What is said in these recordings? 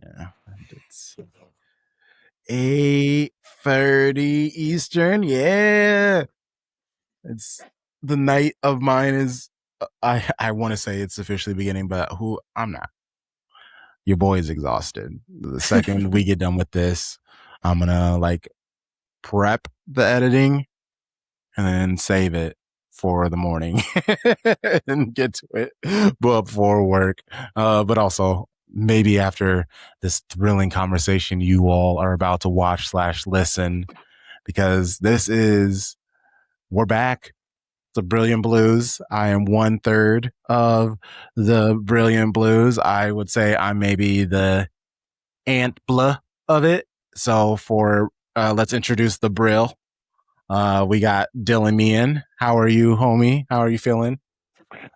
Yeah, and it's 8:30 Eastern. Yeah, it's the night of mine is. I want to say it's officially beginning, but I'm not. Your boy is exhausted. The second we get done with this, I'm gonna like prep the editing and then save it for the morning and get to it before work. But also maybe after this thrilling conversation you all are about to watch / listen, because we're back. The Brilliant Blues. I am 1/3 of the Brilliant Blues. I would say I'm maybe the Antbla of it. So let's introduce the Brill. We got Dillon Meehan. How are you, homie? How are you feeling?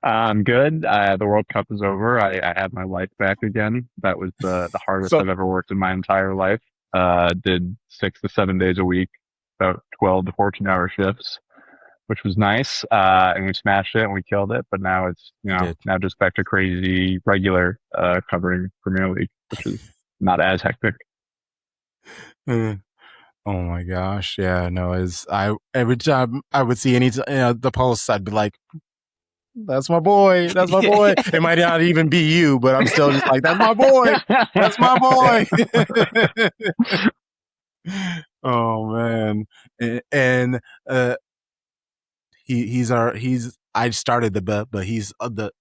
I'm good. The World Cup is over. I have my life back again. That was the hardest So I've ever worked in my entire life. Did 6 to 7 days a week, about 12 to 14-hour shifts, which was nice. And we smashed it and we killed it. But now it's, now just back to crazy regular covering Premier League, which is not as hectic. Oh my gosh. Yeah, no, every time I would see the posts, I'd be like, that's my boy. That's my boy. It might not even be you, but I'm still just like, that's my boy. That's my boy. Oh man. And I started but he's the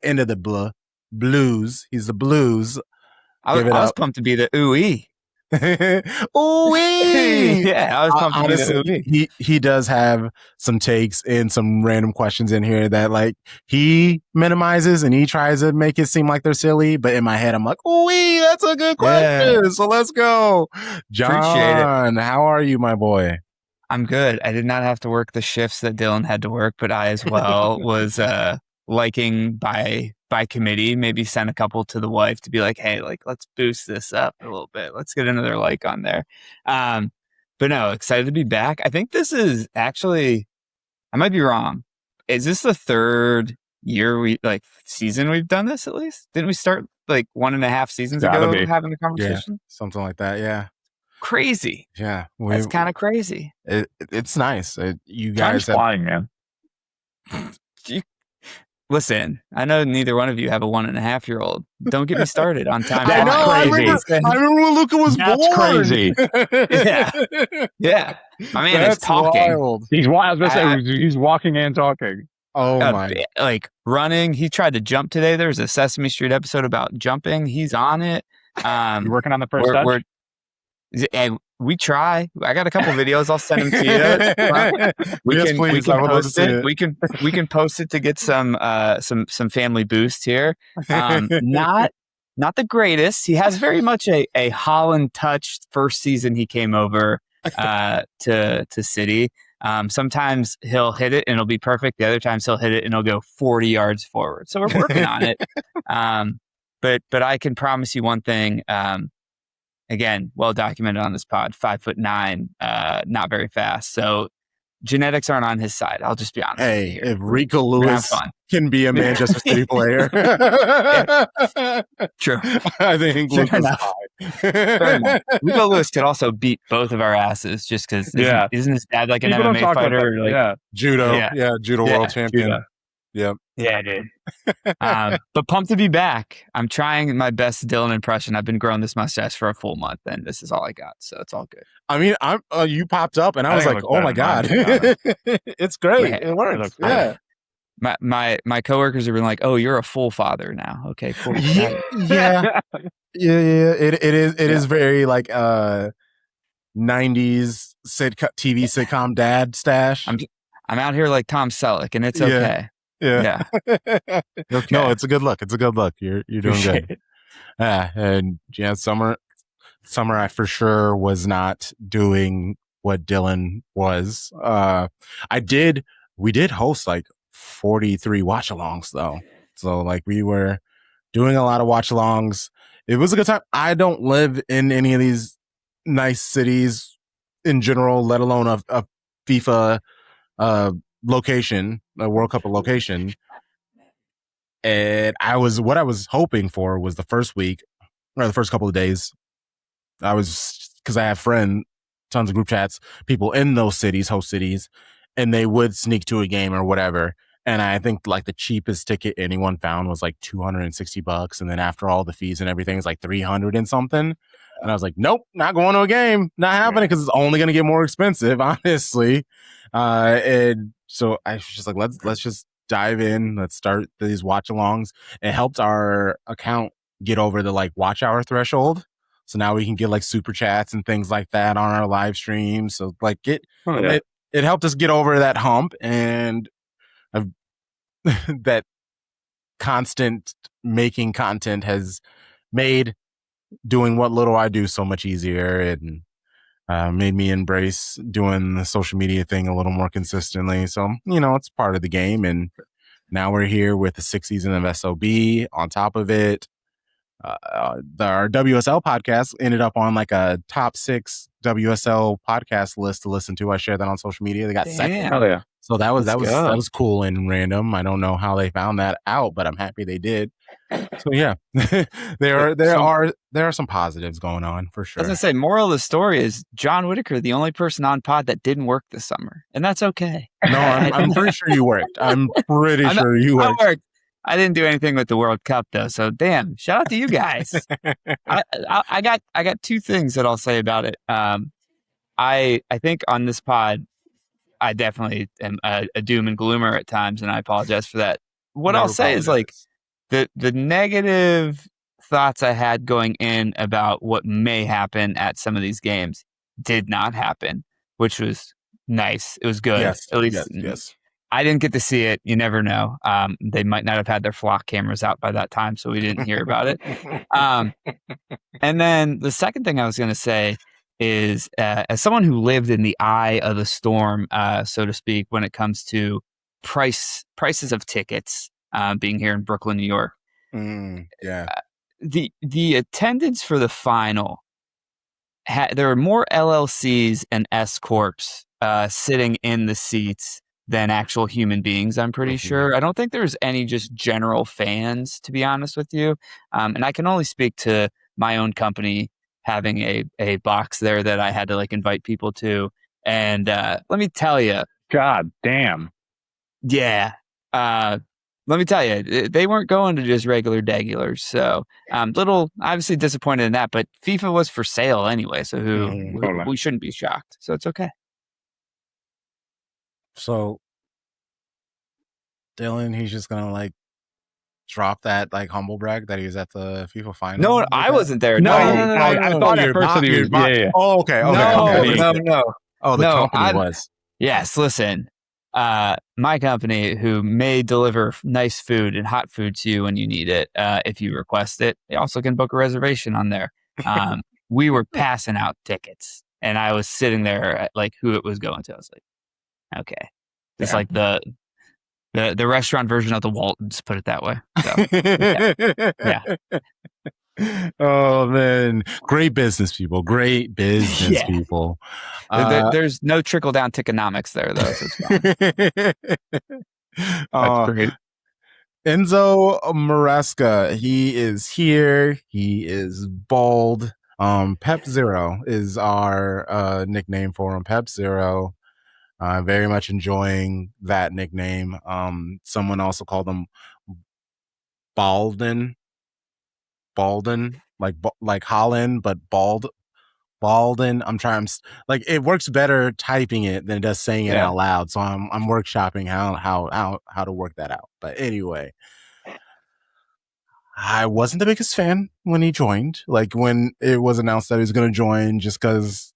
end of the blues. He's the blues. I was pumped to be the ooh-ee. Ooh-wee! Yeah, I was pumped to be the ooh-wee. He does have some takes and some random questions in here that like he minimizes and he tries to make it seem like they're silly, but in my head I'm like, ooh-wee, that's a good question. Yeah. So let's go. John, how are you, my boy? I'm good. I did not have to work the shifts that Dillon had to work, but I as well was liking by committee, maybe send a couple to the wife to be like, hey, like, let's boost this up a little bit. Let's get another like on there. But no, excited to be back. I think this is actually, I might be wrong. Is this the third year season we've done this at least? Didn't we start like 1.5 seasons ago having the conversation? Yeah, something like that. Yeah. Crazy. Yeah. That's kind of crazy. It's nice. You guys have flying, man. Listen, I know neither one of you have a 1.5-year-old. Don't get me started on time. I know. I remember when Luca was born. That's crazy. Yeah. My man is talking. Wild. He's wild. I was gonna say he's walking and talking. Oh my! Like running. He tried to jump today. There's a Sesame Street episode about jumping. He's on it. You working on the first touch? And we try. I got a couple videos. I'll send them to you. We can post it. We can post it to get some family boost here. Not the greatest. He has very much a Haaland touch. First season he came over to City. Sometimes he'll hit it and it'll be perfect. The other times he'll hit it and it'll go 40 yards forward. So we're working on it. But I can promise you one thing. Again, well documented on this pod, 5'9", not very fast. So genetics aren't on his side. I'll just be honest. Hey, with you if Rico Lewis can be a Manchester City player, true. I think Fair enough. Rico Lewis could also beat both of our asses just because. Isn't his dad like an MMA fighter? Judo. Judo world champion. Judo. Yep. Yeah, dude. But pumped to be back. I'm trying my best Dillon impression. I've been growing this mustache for a full month, and this is all I got, so it's all good. I mean, you popped up, and I was like, "Oh my god, it's great! It works." Yeah. My coworkers have been like, "Oh, you're a full father now." Okay, cool. Yeah. It is very like 90s TV sitcom dad stash. I'm out here like Tom Selleck, and it's okay. Yeah. Okay. No, it's a good look. You're doing good. And summer I for sure was not doing what Dillon was. We did host like 43 watch alongs though. So like we were doing a lot of watch alongs. It was a good time. I don't live in any of these nice cities in general, let alone a FIFA location, a World Cup location. And what I was hoping for was the first week or the first couple of days, because I have tons of group chats, people in those cities, host cities, and they would sneak to a game or whatever. And I think like the cheapest ticket anyone found was like $260. And then after all the fees and everything, it's like 300 and something. And I was like, nope, not going to a game. Not happening, because it's only going to get more expensive, honestly. And so I was just like, let's just dive in. Let's start these watch alongs. It helped our account get over the like watch hour threshold. So now we can get like super chats and things like that on our live stream. So like it helped us get over that hump, and that constant making content has made doing what little I do so much easier, and made me embrace doing the social media thing a little more consistently. So, it's part of the game. And now we're here with the 6th season of SOB on top of it. Our WSL podcast ended up on like a top 6 WSL podcast list to listen to. I shared that on social media. They got second. Oh yeah. So that was cool and random. I don't know how they found that out, but I'm happy they did. So yeah, there are some positives going on for sure. I was gonna say, moral of the story is John Whitaker, the only person on pod that didn't work this summer, and that's okay. No, I'm pretty sure you worked. I'm pretty sure you worked. I worked. I didn't do anything with the World Cup though, so damn! Shout out to you guys. I got 2 things that I'll say about it. I think on this pod, I definitely am a doom and gloomer at times, and I apologize for that. What I'll say is like the negative thoughts I had going in about what may happen at some of these games did not happen, which was nice. It was good. Yes, at least. Yes. I didn't get to see it. You never know. They might not have had their flock cameras out by that time, so we didn't hear about it. And then the second thing I was going to say is, as someone who lived in the eye of the storm, so to speak, when it comes to prices of tickets, being here in Brooklyn, New York, the attendance for the final, there were more LLCs and S corps sitting in the seats than actual human beings, I'm pretty sure. I don't think there's any just general fans, to be honest with you. And I can only speak to my own company having a box there that I had to like invite people to. And let me tell you. God damn. Yeah. Let me tell you, they weren't going to just regular degulars. So little obviously disappointed in that, but FIFA was for sale anyway. So we shouldn't be shocked. So it's okay. So Dillon, he's just gonna like drop that like humble brag that he was at the FIFA final. No, I wasn't there. No. I thought at first that he was. Yeah. Oh, okay. No. Oh, the company was. Yes, listen. My company, who may deliver nice food and hot food to you when you need it, if you request it, they also can book a reservation on there. We were passing out tickets, and I was sitting there at like who it was going to. I was like, okay, it's like the restaurant version of the Waltons, put it that way. So, yeah. Oh man, great business people, people. There's no trickle down tickonomics there though. So it's fine. That's great. Enzo Maresca, he is here. He is bald. Pep Zero is our nickname for him. Pep Zero. Very much enjoying that nickname. Someone also called him Balden, like Holland, but Balden. I'm trying, like, it works better typing it than it does saying it out loud. So I'm workshopping how to work that out. But anyway, I wasn't the biggest fan when he joined. Like when it was announced that he was going to join, just because.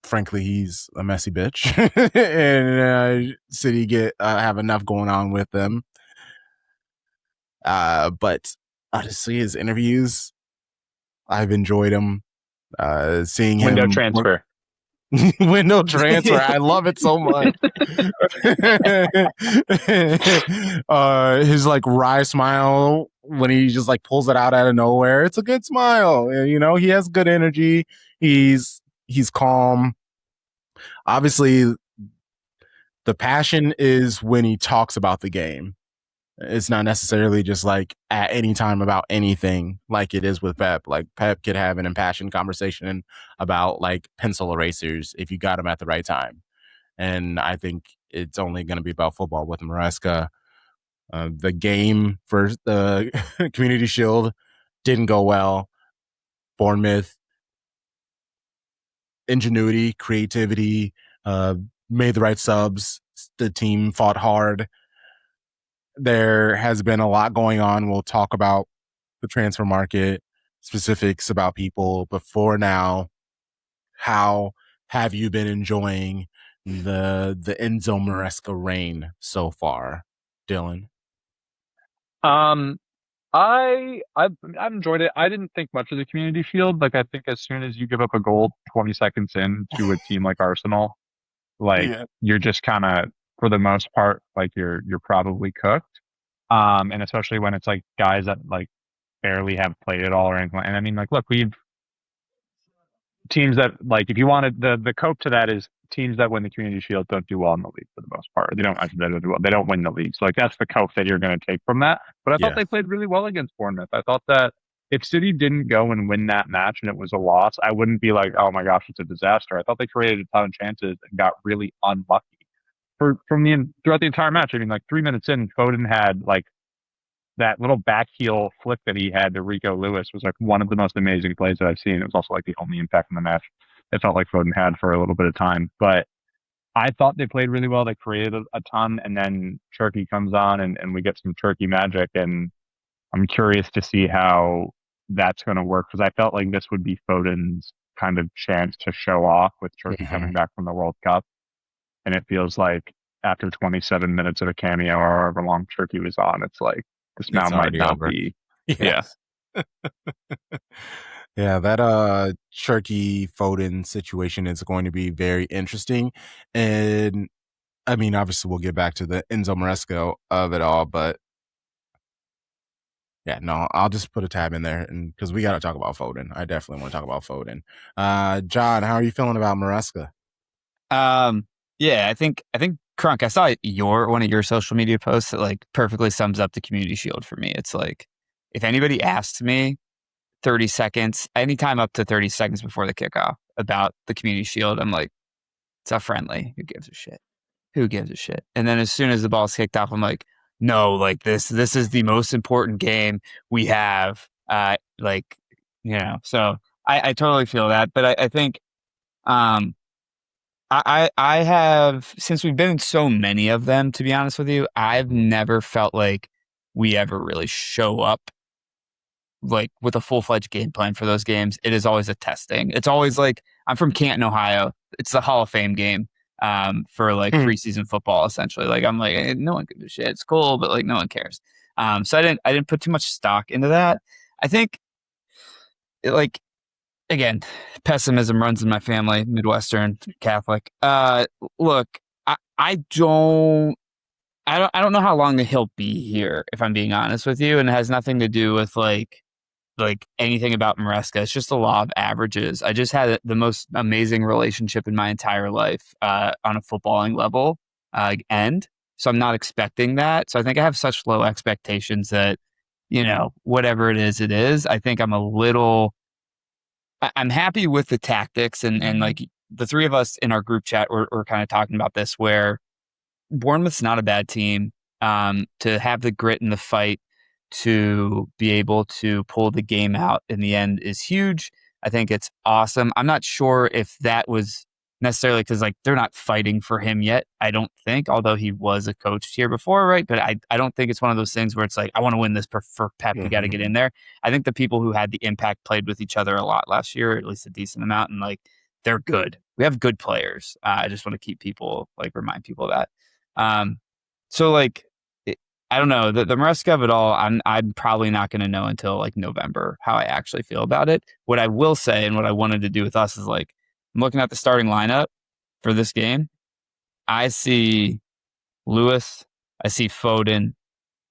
Frankly, he's a messy bitch, and City have enough going on with them. But honestly, his interviews, I've enjoyed him. Seeing Window him transfer. Window transfer. I love it so much. His like wry smile when he just like pulls it out of nowhere. It's a good smile. He has good energy. He's calm. Obviously, the passion is when he talks about the game. It's not necessarily just like at any time about anything like it is with Pep. Like Pep could have an impassioned conversation about like pencil erasers if you got him at the right time. And I think it's only going to be about football with Maresca. The game for the Community Shield didn't go well. Bournemouth, ingenuity, creativity, made the right subs. The team fought hard. There has been a lot going on. We'll talk about the transfer market, specifics about people. But for now, how have you been enjoying the Enzo Maresca reign so far, Dillon? I've enjoyed it. I didn't think much of the Community Shield. Like I think as soon as you give up a goal 20 seconds in to a team like Arsenal, like you're just kind of, for the most part, like you're probably cooked. And especially when it's like guys that like barely have played at all or anything. And I mean, like, look, we've teams that like, if you wanted the cope to that is teams that win the Community Shield don't do well in the league for the most part. They don't actually do well. They don't win the league. So like that's the cope that you're going to take from that. But I thought they played really well against Bournemouth. I thought that if City didn't go and win that match and it was a loss, I wouldn't be like, oh my gosh, it's a disaster. I thought they created a ton of chances and got really unlucky throughout the entire match. I mean, like 3 minutes in, Foden had like that little back heel flick that he had to Rico Lewis was like one of the most amazing plays that I've seen. It was also like the only impact in the match it felt like Foden had for a little bit of time. But I thought they played really well. They created a ton, and then Turkey comes on and we get some Turkey magic. And I'm curious to see how that's going to work because I felt like this would be Foden's kind of chance to show off with Turkey coming back from the World Cup. And it feels like after 27 minutes of a cameo or however long Turkey was on, it's like this now might not be. Yeah. Yeah, that Turkey Foden situation is going to be very interesting. And I mean, obviously we'll get back to the Enzo Maresca of it all, but yeah, no, I'll just put a tab in there and because we got to talk about Foden. I definitely want to talk about Foden. John, how are you feeling about Maresca? Yeah, I think Crunk, I saw one of your social media posts that like perfectly sums up the Community Shield for me. It's like if anybody asks me 30 seconds, anytime up to 30 seconds before the kickoff about the Community Shield, I'm like, it's a friendly. Who gives a shit? Who gives a shit? And then as soon as the ball's kicked off, I'm like, no, like this is the most important game we have. Like, you know, so I totally feel that. But I think I have, since we've been in so many of them, to be honest with you, I've never felt like we ever really show up like with a full-fledged game plan for those games. It is always a testing. It's always like, I'm from Canton, Ohio. It's the Hall of Fame game for like preseason football, essentially. Like I'm like, no one gives a shit. It's cool, but like no one cares. So I didn't put too much stock into that. I think like, again, pessimism runs in my family, Midwestern Catholic. Look, I don't know how long he'll be here, if I'm being honest with you, and it has nothing to do with like anything about Maresca. It's just the law of averages. I just had the most amazing relationship in my entire life on a footballing level end. So I'm not expecting that. So I think I have such low expectations that, you know, whatever it is, it is. I think I'm happy with the tactics and like the three of us in our group chat we're kind of talking about this where Bournemouth's not a bad team. To have the grit and the fight to be able to pull the game out in the end is huge. I think it's awesome. I'm not sure if that was necessarily because like they're not fighting for him yet. I don't think, although he was a coach here before, right? But I don't think it's one of those things where it's like, I want to win this for Pep. We got to get in there. I think the people who had the impact played with each other a lot last year, at least a decent amount, and like they're good. We have good players. I just want to keep people remind people of that. So like, I don't know the Maresca of it all. I'm probably not going to know until like November how I actually feel about it. What I will say and what I wanted to do with us is like, I'm looking at the starting lineup for this game. I see Lewis, I see Foden,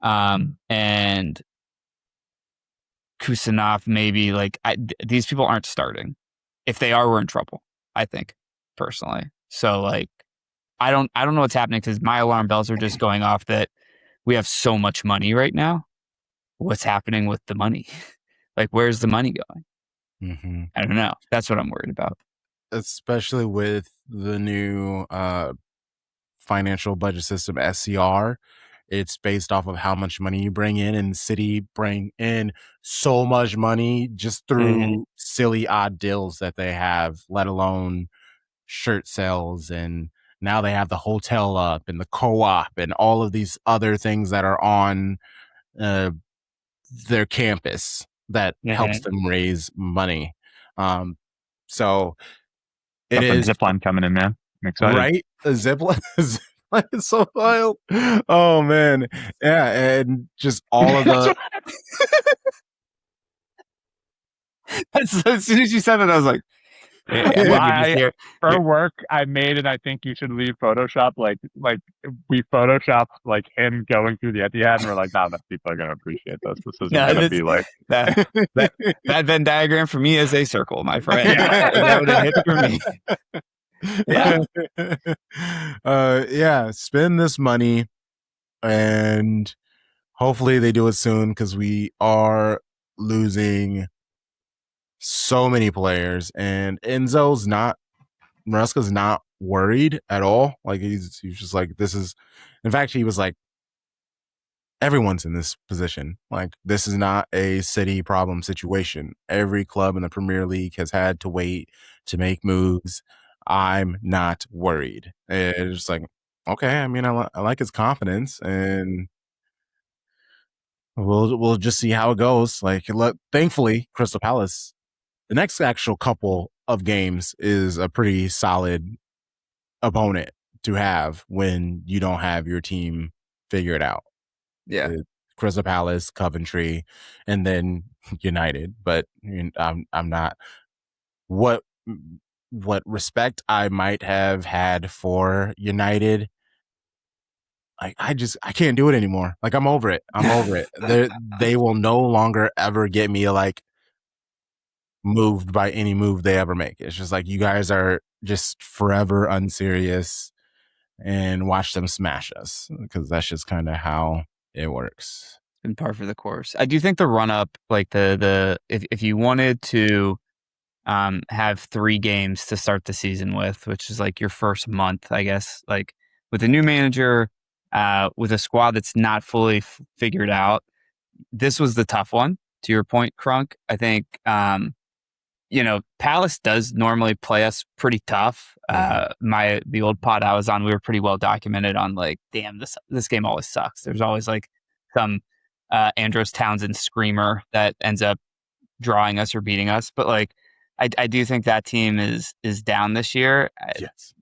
and Kusanov. Maybe like these people aren't starting. If they are, we're in trouble. I think personally. So like, I don't know what's happening because my alarm bells are just going off that we have so much money right now. What's happening with the money? Like, where's the money going? Mm-hmm. I don't know. That's what I'm worried about. Especially with the new financial budget system, SCR. It's based off of how much money you bring in, and City bring in so much money just through silly odd deals that they have, let alone shirt sales. And now they have the hotel up and the co-op and all of these other things that are on their campus that helps them raise money. So it is zipline coming in, man. I'm excited. Right? A zipline is so wild. Oh man. Yeah, and just all of the As soon as you said it, I was like, for work, I made it. I think you should leave Photoshop. Like we photoshopped like him going through the Etihad, and we're like, nah, people are gonna appreciate this. This isn't gonna be like that Venn diagram for me is a circle, my friend. That would have hit for me. Yeah. Spend this money, and hopefully they do it soon, because we are losing so many players, and Maresca's not worried at all. Like he's just like, this is, in fact, he was like, everyone's in this position. Like, this is not a City problem situation. Every club in the Premier League has had to wait to make moves. I'm not worried. And it's just like, okay. I mean, I like his confidence, and we'll just see how it goes. Like, thankfully, Crystal Palace, the next actual couple of games is a pretty solid opponent to have when you don't have your team figured out. Yeah. Crystal Palace, Coventry, and then United. But I'm not what respect I might have had for United. I can't do it anymore. Like, I'm over it. They will no longer ever get me like moved by any move they ever make. It's just like, you guys are just forever unserious, and watch them smash us, because that's just kind of how it works. In par for the course. I do think the run up, like if you wanted to have 3 games to start the season with, which is like your first month, I guess, like with a new manager, with a squad that's not fully figured out, this was the tough one. To your point, Crunk, I think Palace does normally play us pretty tough. The old pod I was on, we were pretty well documented on like, damn, this game always sucks. There's always like some Andros Townsend screamer that ends up drawing us or beating us. But like, I do think that team is down this year. Yes.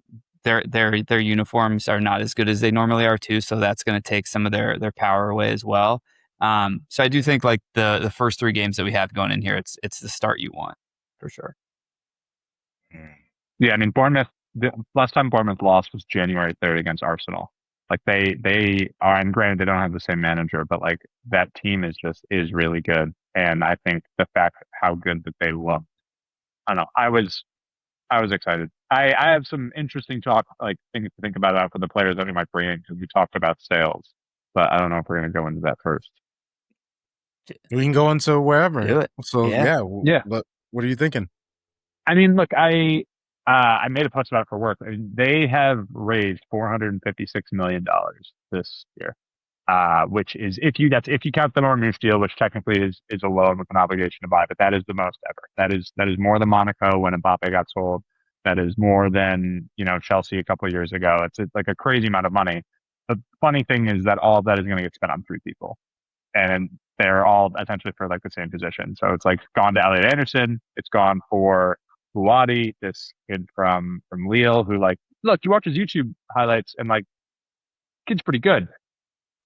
Their uniforms are not as good as they normally are too, so that's going to take some of their power away as well. So I do think like the first 3 games that we have going in here, it's the start you want for sure. Yeah, I mean, Bournemouth. The last time Bournemouth lost was January 3rd against Arsenal. Like they are, and granted they don't have the same manager, but like that team is really good. And I think the fact how good that they look, I don't know. I was excited. I have some interesting things to think about for the players that we might bring in, because we talked about sales, but I don't know if we're going to go into that first. We can go into wherever. Do it. So yeah. What are you thinking? I mean, look, I made a post about it for work. I mean, they have raised $456 million this year, which is if you count the Normus deal, which technically is a loan with an obligation to buy, but that is the most ever. That is more than Monaco when Mbappe got sold. That is more than Chelsea a couple of years ago. It's like a crazy amount of money. The funny thing is that all of that is going to get spent on 3 people, and they're all essentially for like the same position. So it's like gone to Elliot Anderson. It's gone for Buwadi, this kid from Lille, who like, look, you watch his YouTube highlights and like, kid's pretty good.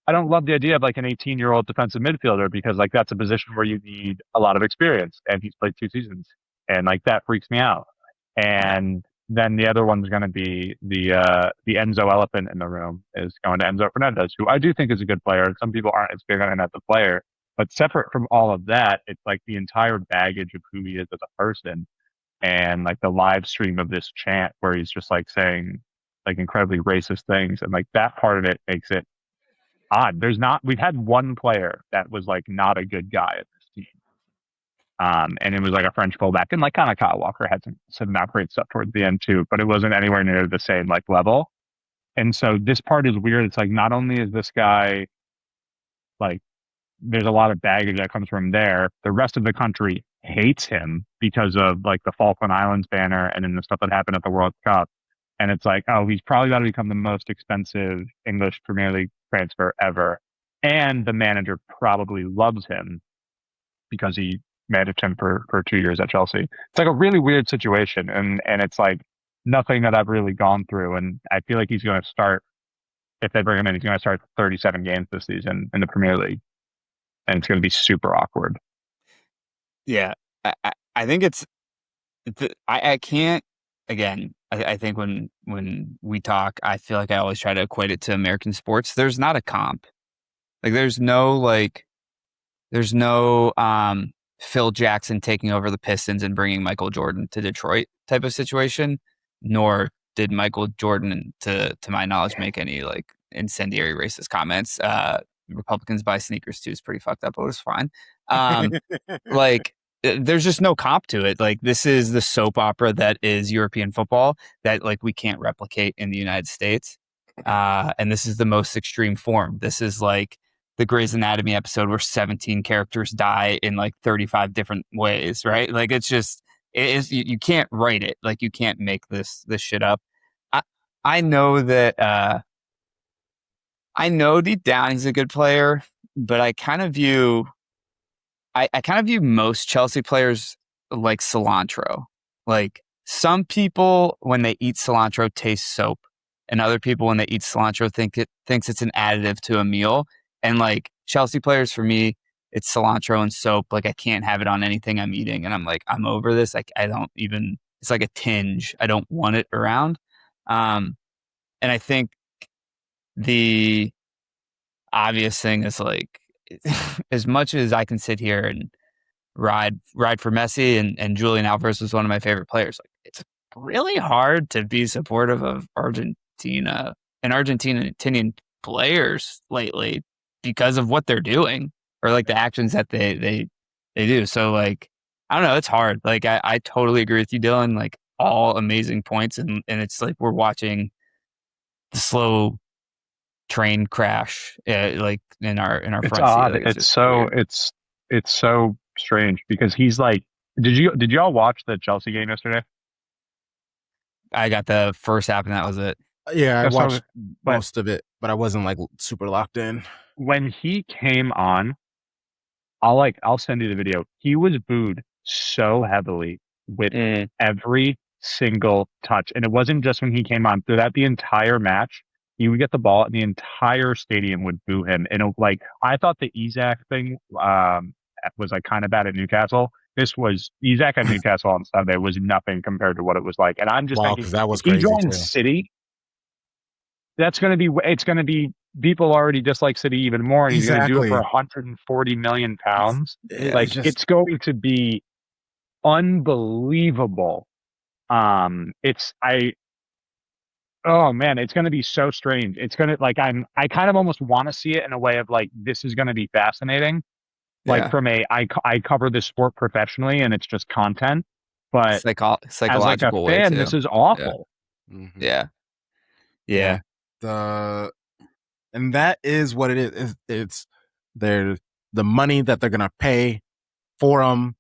I don't love the idea of like an 18-year-old defensive midfielder, because like that's a position where you need a lot of experience, and he's played 2 seasons, and like that freaks me out. And then the other one's going to be the Enzo elephant in the room is going to Enzo Fernandez, who I do think is a good player. Some people aren't as big on him as a player, but separate from all of that, it's like the entire baggage of who he is as a person. And like the live stream of this chant where he's just like saying like incredibly racist things, and like that part of it makes it odd. We've had one player that was like not a good guy at this team. And it was like a French fullback, and like kind of Kyle Walker had some not great stuff towards the end too, but it wasn't anywhere near the same like level. And so this part is weird. It's like, not only is this guy like, there's a lot of baggage that comes from there. The rest of the country hates him because of like the Falkland Islands banner and then the stuff that happened at the World Cup. And it's like, oh, he's probably about to become the most expensive English Premier League transfer ever. And the manager probably loves him because he managed him for 2 years at Chelsea. It's like a really weird situation. And it's like nothing that I've really gone through. And I feel like he's going to start, if they bring him in, he's going to start 37 games this season in the Premier League. And it's going to be super awkward. Yeah. I think I can't, again, I think when we talk, I feel like I always try to equate it to American sports. There's not a comp. Like there's no Phil Jackson taking over the Pistons and bringing Michael Jordan to Detroit type of situation, nor did Michael Jordan, to my knowledge, make any like incendiary racist comments. Republicans buy sneakers too is pretty fucked up, but it was fine. Like there's just no comp to it. Like this is the soap opera that is European football that like we can't replicate in the United States. And this is the most extreme form. This is like the Grey's Anatomy episode where 17 characters die in like 35 different ways, right? Like it's just, you can't write it. Like you can't make this shit up. I know that, I know deep down he's a good player, but I kind of view most Chelsea players like cilantro. Like some people, when they eat cilantro, taste soap, and other people, when they eat cilantro, thinks it's an additive to a meal. And like Chelsea players, for me, it's cilantro and soap. Like I can't have it on anything I'm eating, and I'm like, I'm over this. Like I don't even. It's like a tinge. I don't want it around. And I think the obvious thing is like, as much as I can sit here and ride for Messi and Julian Alvarez was one of my favorite players. Like it's really hard to be supportive of Argentina and Argentinian players lately because of what they're doing or like the actions that they do. So like, I don't know, it's hard. Like I totally agree with you, Dylan. Like all amazing points, and it's like we're watching the slow train crash like in our It's front odd. seat. Like, It's so strange because he's like, did y'all watch the Chelsea game yesterday? I got the first app and that was it. Yeah, I watched most of it, but I wasn't like super locked in. When he came on, I'll send you the video. He was booed so heavily with every single touch. And it wasn't just when he came on. Throughout the entire match, he would get the ball and the entire stadium would boo him. And like, I thought the Isak thing was like kind of bad at Newcastle. This was Isak at Newcastle on Sunday was nothing compared to what it was like. And I'm just thinking, that was he crazy joined too. City. It's going to be people already dislike City even more, and he's going to do it for 140 million pounds. It's going to be unbelievable. Oh man, it's going to be so strange. It's going to like, I kind of almost want to see it in a way of like, this is going to be fascinating. Like from I cover this sport professionally and it's just content, but psychological as like a fan, this is awful. Yeah. Mm-hmm. Yeah. And that is what it is. It's the money that they're going to pay for them,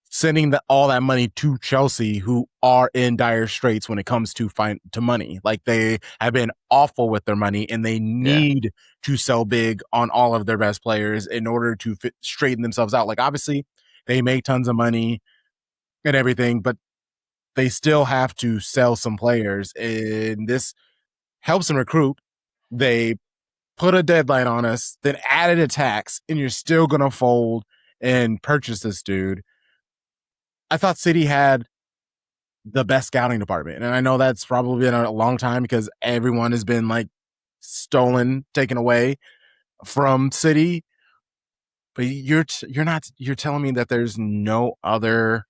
sending all that money to Chelsea, who are in dire straits when it comes to money. Like they have been awful with their money, and they need to sell big on all of their best players in order to straighten themselves out. Like obviously, they make tons of money and everything, but they still have to sell some players, and this helps them recruit. They put a deadline on us, then added a tax, and you're still going to fold and purchase this dude. I thought City had the best scouting department. And I know that's probably been a long time because everyone has been like stolen, taken away from City. But you're telling me that there's no other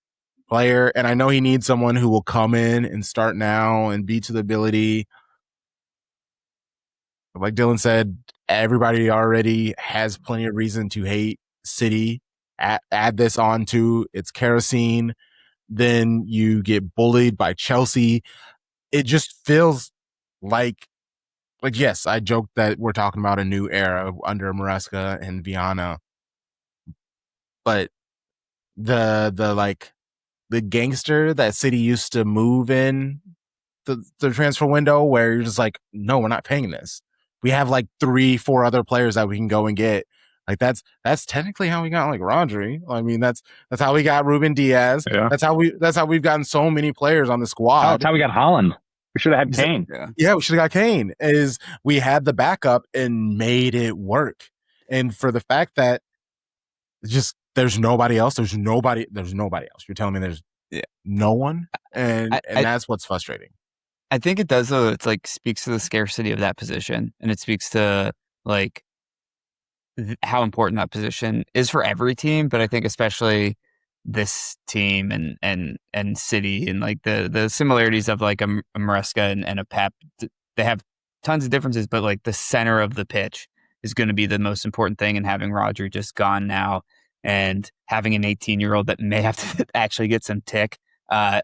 player. And I know he needs someone who will come in and start now and be to the ability. like Dillon said, everybody already has plenty of reason to hate City. Add this on to its kerosene, then you get bullied by Chelsea. It just feels like yes, I joked that we're talking about a new era under Maresca and Viana, but the gangster that City used to move in the transfer window, where you're just like, no, we're not paying this. We have like 3-4 other players that we can go and get. Like that's technically how we got like Rodri. I mean, that's how we got Ruben Diaz. Yeah. That's how we've gotten so many players on the squad. That's how we got Haaland. We should have had Kane. Yeah, we should have got Kane. Is we had the backup and made it work. And for the fact that just there's nobody else. There's nobody else. You're telling me there's no one, and that's what's frustrating. I think it does, though. It's like speaks to the scarcity of that position, and it speaks to like how important that position is for every team. But I think especially this team and City, and like the similarities of like a Maresca and a Pep. They have tons of differences, but like the center of the pitch is going to be the most important thing. And having Rodri just gone now, and having an 18-year-old that may have to actually get some tick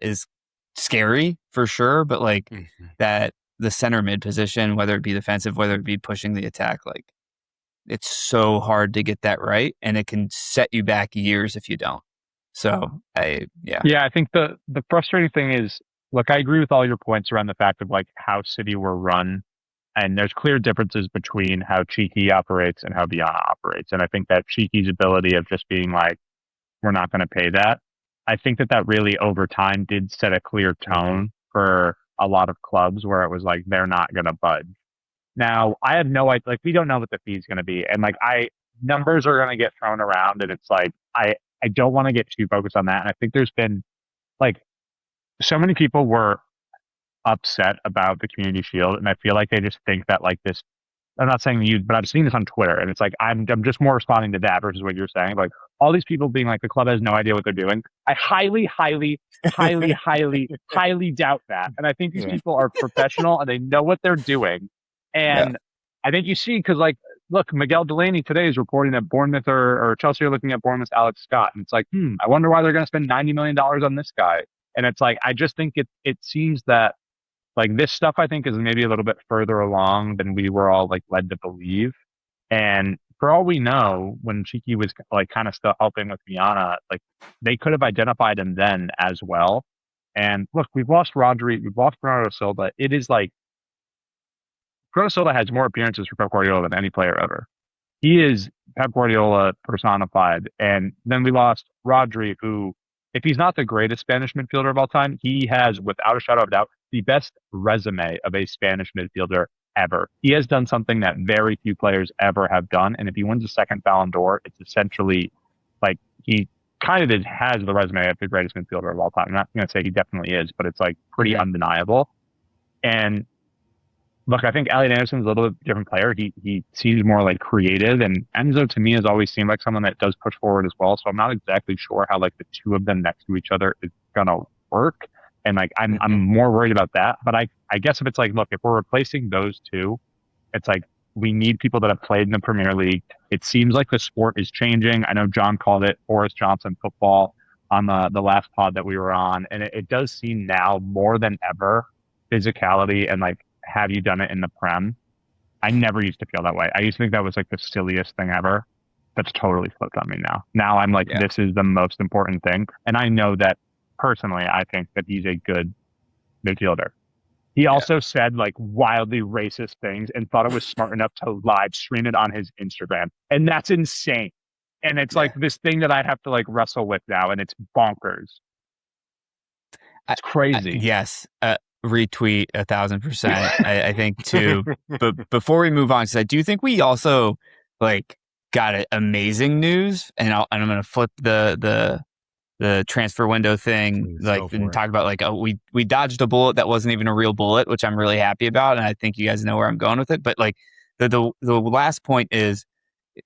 is scary for sure. But like that, the center mid position, whether it be defensive, whether it be pushing the attack, like it's so hard to get that right, and it can set you back years if you don't. So I think the frustrating thing is, look, I agree with all your points around the fact of like how City were run. And there's clear differences between how Cheeky operates and how Viana operates. And I think that Cheeky's ability of just being like, we're not going to pay that. I think that really over time did set a clear tone for a lot of clubs where it was like, they're not going to budge. Now, I have no idea, like, we don't know what the fee is going to be. And like, numbers are going to get thrown around, and it's like, I don't want to get too focused on that. And I think there's been like, so many people were upset about the Community Shield, and I feel like they just think that like this, I'm not saying you, but I've seen this on Twitter, and it's like I'm just more responding to that versus what you're saying. Like all these people being like the club has no idea what they're doing. I highly doubt that. And I think these people are professional and they know what they're doing. And I think you see, because like, look, Miguel Delaney today is reporting that Bournemouth or Chelsea are looking at Bournemouth's Alex Scott, and it's like, I wonder why they're going to spend $90 million on this guy. And it's like, I just think it seems that like this stuff, I think, is maybe a little bit further along than we were all like led to believe. And for all we know, when Cheeky was like kind of still helping with Viana, like they could have identified him then as well. And look, we've lost Rodri, we've lost Bernardo Silva. It is like Bernardo Silva has more appearances for Pep Guardiola than any player ever. He is Pep Guardiola personified. And then we lost Rodri, who, if he's not the greatest Spanish midfielder of all time, he has, without a shadow of a doubt, the best resume of a Spanish midfielder ever. He has done something that very few players ever have done. And if he wins a second Ballon d'Or, it's essentially like he kind of has the resume of the greatest midfielder of all time. I'm not going to say he definitely is, but it's like pretty undeniable. And look, I think Elliot Anderson's a little bit different player. He seems more like creative, and Enzo to me has always seemed like someone that does push forward as well. So I'm not exactly sure how like the two of them next to each other is gonna work. And like I'm more worried about that. But I guess if it's like, look, if we're replacing those two, it's like we need people that have played in the Premier League. It seems like the sport is changing. I know John called it Boris Johnson football on the last pod that we were on, and it does seem now more than ever physicality and like, have you done it in the Prem? I never used to feel that way. I used to think that was like the silliest thing ever. That's totally flipped on me now. Now I'm like, this is the most important thing. And I know that personally, I think that he's a good midfielder. He also said like wildly racist things and thought it was smart enough to live stream it on his Instagram. And that's insane. And it's like this thing that I have to like wrestle with now, and it's bonkers. It's crazy. Yes. Retweet 1,000%. I think too. But before we move on, because I do think we also like got amazing news, and I'm going to flip the transfer window thing, like, and talk about like, we dodged a bullet that wasn't even a real bullet, which I'm really happy about, and I think you guys know where I'm going with it. But like the last point is,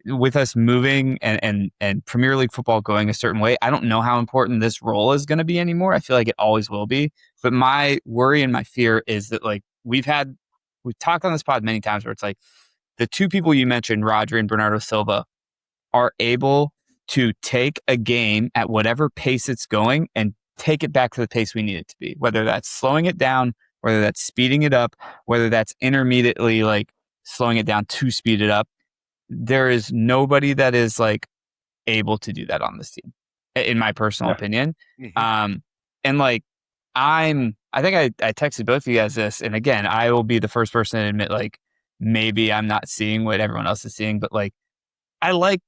with us moving and Premier League football going a certain way, I don't know how important this role is going to be anymore. I feel like it always will be. But my worry and my fear is that like we've had we've talked on this pod many times where it's like the two people you mentioned, Rodri and Bernardo Silva, are able to take a game at whatever pace it's going and take it back to the pace we need it to be, whether that's slowing it down, whether that's speeding it up, whether that's intermediately like slowing it down to speed it up. There is nobody that is like able to do that on this team, in my personal opinion. And like, I think I texted both of you guys this, and again, I will be the first person to admit, like, maybe I'm not seeing what everyone else is seeing, but like, I liked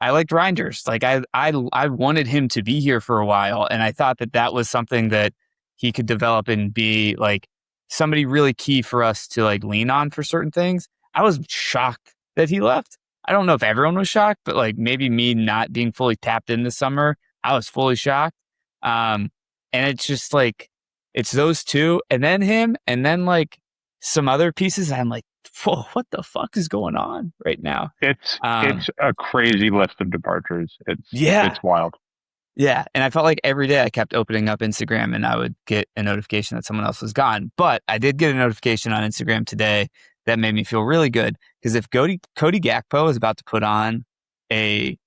Reinders. Like, I wanted him to be here for a while, and I thought that was something that he could develop and be like somebody really key for us to like lean on for certain things. I was shocked that he left. I don't know if everyone was shocked, but like maybe me not being fully tapped in this summer, I was fully shocked. And it's just like, it's those two and then him and then like some other pieces. I'm like, whoa, what the fuck is going on right now? It's a crazy list of departures. It's wild. Yeah. And I felt like every day I kept opening up Instagram and I would get a notification that someone else was gone. But I did get a notification on Instagram today that made me feel really good, because if Cody Gakpo is about to put on a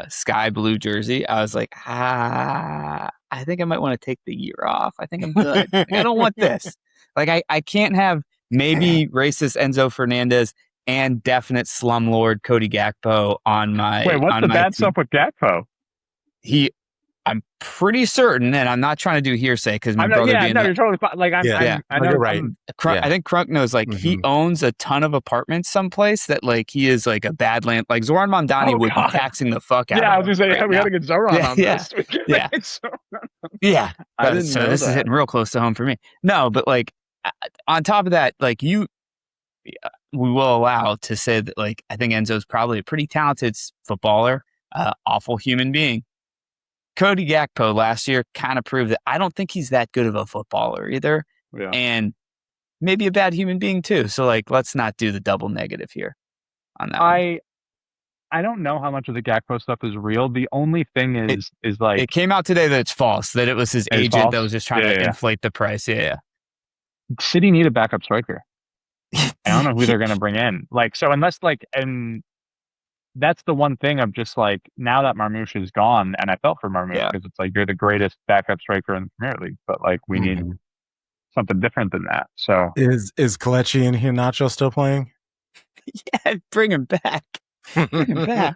sky blue jersey, I was like, I think I might want to take the year off. I think I'm good. Like, I don't want this. Like, I can't have maybe racist Enzo Fernandez and definite slumlord Cody Gakpo on my. Wait, what's the bad stuff with Gakpo? I'm pretty certain, and I'm not trying to do hearsay because my brother. You're totally fine. Like, I know, you're right. I think Crunk knows. Like, he owns a ton of apartments someplace that, like, he is like a bad land. Like, Zoran Mamdani would be taxing the fuck out. Yeah, I was gonna say we got to get Zoran on this. Yeah. I didn't so know this that. is hitting real close to home for me. No, but like on top of that, like we will allow to say that, like, I think Enzo's probably a pretty talented footballer, awful human being. Cody Gakpo last year kind of proved that I don't think he's that good of a footballer either. Yeah. And maybe a bad human being too. So like, let's not do the double negative here on that. I don't know how much of the Gakpo stuff is real. The only thing is like, it came out today that it's false, that it was his agent that was just trying to inflate the price. Yeah. City need a backup striker. I don't know who they're going to bring in. Like, so unless like, and that's the one thing of just like, now that Marmoush is gone, and I felt for Marmoush because it's like, you're the greatest backup striker in the Premier League, but like, we need something different than that. So is Kelechi and Iheanacho still playing? Yeah, bring him back. Bring him back.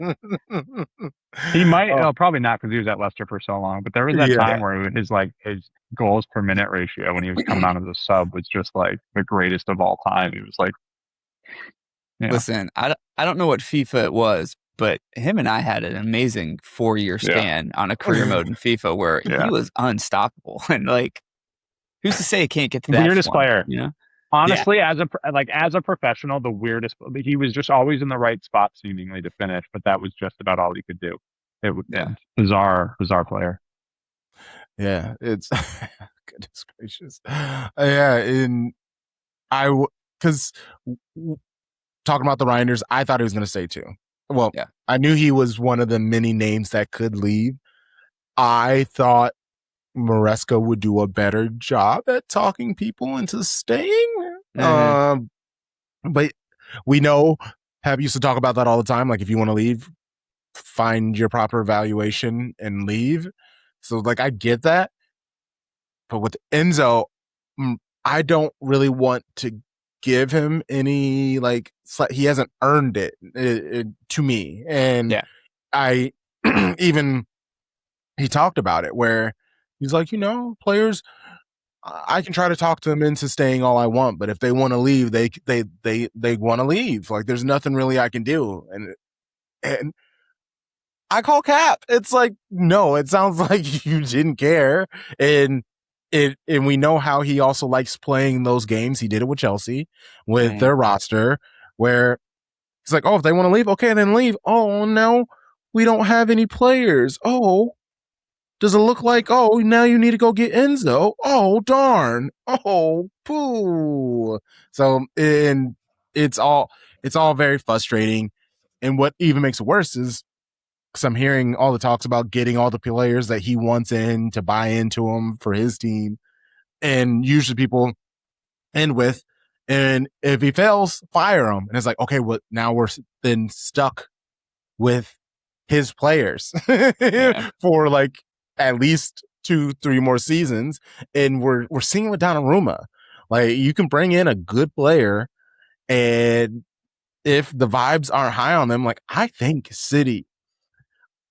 He might, probably not, because he was at Leicester for so long, but there was that time where his goals per minute ratio when he was coming on as a sub was just like the greatest of all time. He was like, listen, I don't know what FIFA it was, but him and I had an amazing 4-year span on a career mode in FIFA where he was unstoppable. And like, who's to say he can't get to that weirdest player? You know, honestly, as a professional, the weirdest. He was just always in the right spot, seemingly, to finish, but that was just about all he could do. It was bizarre player. Yeah, it's goodness gracious. Because talking about the Reinders, I thought he was going to stay too. Well, I knew he was one of the many names that could leave. I thought Maresca would do a better job at talking people into staying. But we know Pep used to talk about that all the time. Like, if you want to leave, find your proper evaluation and leave. So like, I get that. But with Enzo, I don't really want to give him any, like, he hasn't earned it to me. And I even, he talked about it where he's like, players, I can try to talk them into staying all I want, but if they want to leave, they want to leave. Like, there's nothing really I can do. And I call cap. It's like, no, it sounds like you didn't care. And we know how he also likes playing those games. He did it with Chelsea with their roster, where he's like, oh, if they want to leave, okay, then leave. Oh, no, we don't have any players. Oh, does it look like, oh, now you need to go get Enzo? Oh, darn. Oh, poo. So, and it's all very frustrating. And what even makes it worse is, because I'm hearing all the talks about getting all the players that he wants in to buy into him for his team. And usually people end with, And if he fails, fire him. And it's like, okay, well, now we're then stuck with his players for like at least 2-3 more seasons. And we're seeing with Donnarumma. Like, you can bring in a good player, and if the vibes aren't high on them, like, I think City,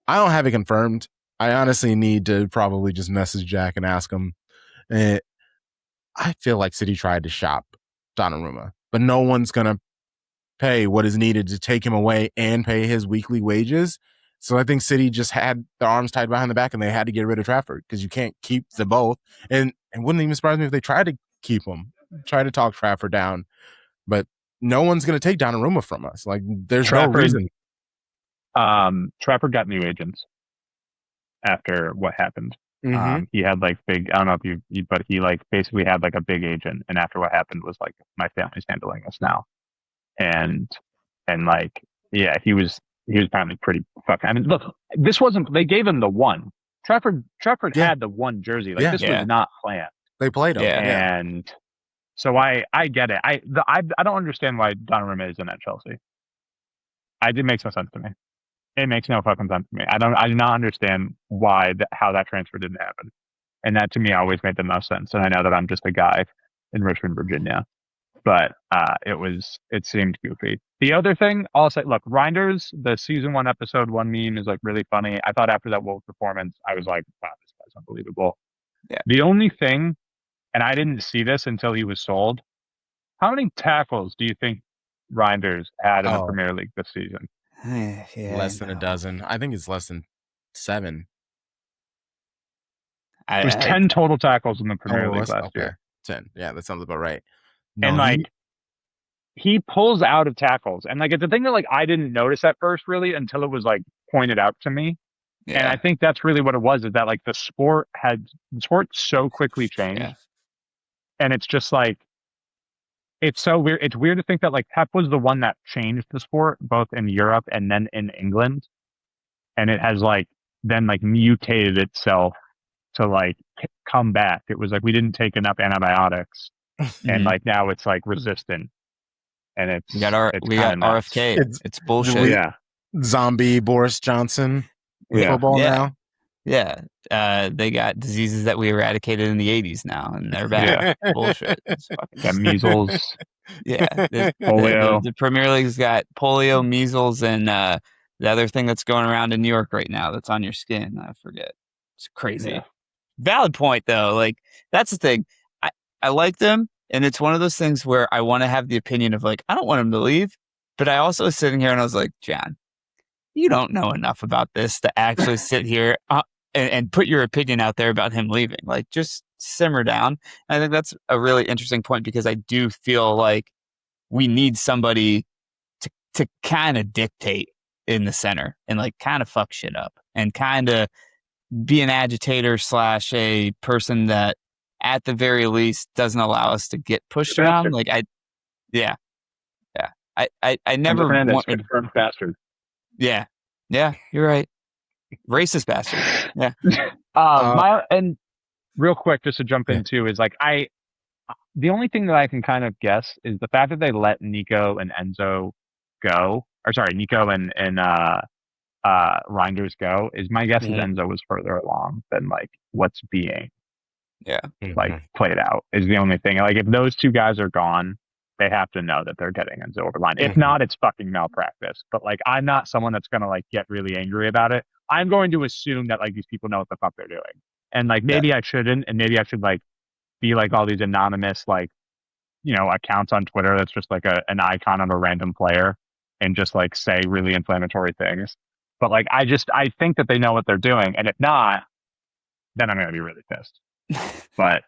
I don't have it confirmed. I honestly need to probably just message Jack and ask him. I feel like City tried to shop Donnarumma, but no one's going to pay what is needed to take him away and pay his weekly wages. So I think City just had their arms tied behind the back, and they had to get rid of Trafford because you can't keep them both. And wouldn't even surprise me if they tried to keep him, try to talk Trafford down. But no one's going to take Donnarumma from us. Like, there's no reason. Trafford got new agents after what happened. Mm-hmm. He had like big, I don't know if you, but he like basically had like a big agent. And after what happened was like, my family's handling us now. And like, yeah, he was apparently pretty fucking, I mean, look, this wasn't, they gave him the one. Trafford had the one jersey. Like, this was not planned. They played him. Yeah. And so I get it. I don't understand why Donnarumma isn't at Chelsea. It makes no sense to me. It makes no fucking sense to me. I do not understand how that transfer didn't happen. And that to me always made the most sense. And I know that I'm just a guy in Richmond, Virginia, but it seemed goofy. The other thing I'll say, look, Reinders, the season 1 episode 1 meme is like really funny. I thought after that Wolves performance, I was like, wow, this guy's unbelievable. Yeah. The only thing, and I didn't see this until he was sold, how many tackles do you think Reinders had in the Premier League this season? Less than a dozen. I think it's less than 7. It was 10 total tackles in the Premier League last year. 10. Yeah, that sounds about right. No, and like, he pulls out of tackles. And like, it's a thing that like I didn't notice at first really until it was like pointed out to me. Yeah. And I think that's really what it was, is that like the sport so quickly changed. Yeah. And it's just like, it's so weird. It's weird to think that like Pep was the one that changed the sport, both in Europe and then in England. And it has like then like mutated itself to like come back. It was like, we didn't take enough antibiotics and like now it's like resistant. And we got RFK. It's bullshit. Yeah. Zombie Boris Johnson football now. Yeah. They got diseases that we eradicated in the 80s now, and they're back. Yeah. Bullshit. Got measles. Yeah. Polio. The Premier League's got polio, measles, and the other thing that's going around in New York right now that's on your skin. I forget. It's crazy. Yeah. Valid point, though. Like, that's the thing. I like them, and it's one of those things where I want to have the opinion of, like, I don't want him to leave, but I also was sitting here and I was like, John, you don't know enough about this to actually sit here and put your opinion out there about him leaving. Like, just simmer down. And I think that's a really interesting point, because I do feel like we need somebody to kind of dictate in the center and like kind of fuck shit up and kind of be an agitator / a person that at the very least doesn't allow us to get pushed around. Like I never wanted confirmed bastard. Yeah, you're right. Racist bastard. Yeah. And real quick, just to jump in too, is like the only thing that I can kind of guess is the fact that they let Nico and Enzo go, or sorry, Nico and Reinders go. Is my guess is Enzo was further along than like what's being played out. Is the only thing. Like, if those two guys are gone, they have to know that they're getting Enzo over the line. If not, it's fucking malpractice. But like, I'm not someone that's gonna like get really angry about it. I'm going to assume that like these people know what the fuck they're doing, and like maybe I shouldn't, and maybe I should like be like all these anonymous like, you know, accounts on Twitter that's just like an icon of a random player and just like say really inflammatory things. But like, I think that they know what they're doing, and if not, then I'm gonna be really pissed. But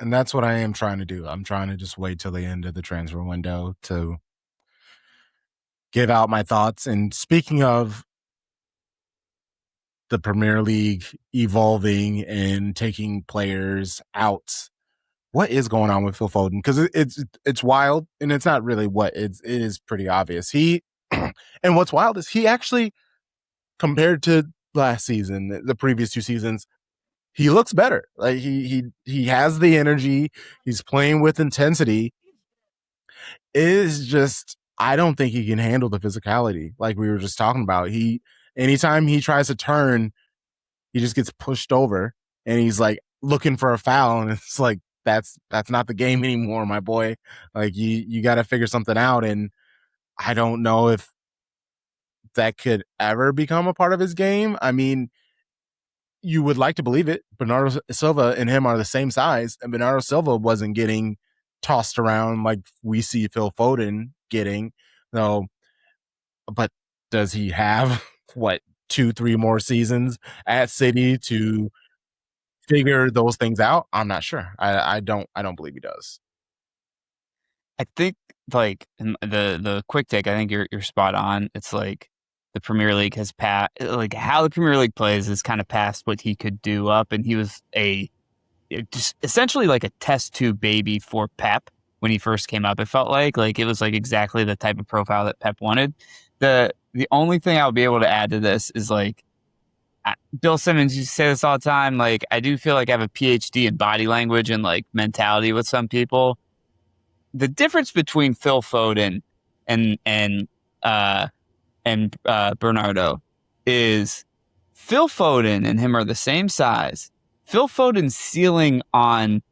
that's what I am trying to do. I'm trying to just wait till the end of the transfer window to give out my thoughts. And speaking of the Premier League evolving and taking players out, what is going on with Phil Foden? Because it's wild, and it's not really it is pretty obvious. And what's wild is he actually, compared to last season, the previous 2 seasons, he looks better. Like he has the energy. He's playing with intensity. It is just, I don't think he can handle the physicality like we were just talking about. Anytime he tries to turn, he just gets pushed over and he's like looking for a foul, and it's like that's not the game anymore, my boy. Like you got to figure something out, and I don't know if that could ever become a part of his game. I mean, you would like to believe it. Bernardo Silva and him are the same size, and Bernardo Silva wasn't getting tossed around like we see Phil Foden getting. So, but does he have what 2-3 more seasons at City to figure those things out? I'm not sure. I don't believe he does. I think like the quick take, I think you're spot on. It's like the Premier League has passed, like how the Premier League plays is kind of past what he could do up, and he was just essentially like a test tube baby for Pep when he first came up. It felt like it was like exactly the type of profile that Pep wanted. The only thing I'll be able to add to this is like Bill Simmons used to say this all the time. Like I do feel like I have a PhD in body language and like mentality with some people. The difference between Phil Foden and Bernardo is Phil Foden and him are the same size. Phil Foden's ceiling on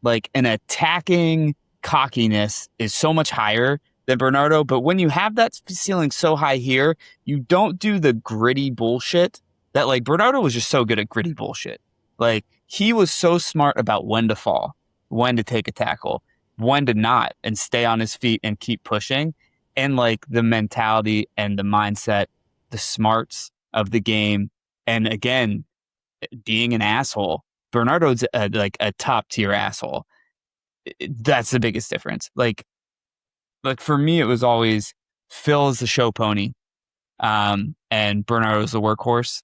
like an attacking cockiness is so much higher than Bernardo. But when you have that ceiling so high here, you don't do the gritty bullshit that like Bernardo was just so good at gritty bullshit. Like he was so smart about when to fall, when to take a tackle, when to not, and stay on his feet and keep pushing. And like the mentality and the mindset, the smarts of the game. And again, being an asshole. Bernardo's like a top tier asshole. That's the biggest difference. Like for me, it was always Phil is the show pony, and Bernardo's the workhorse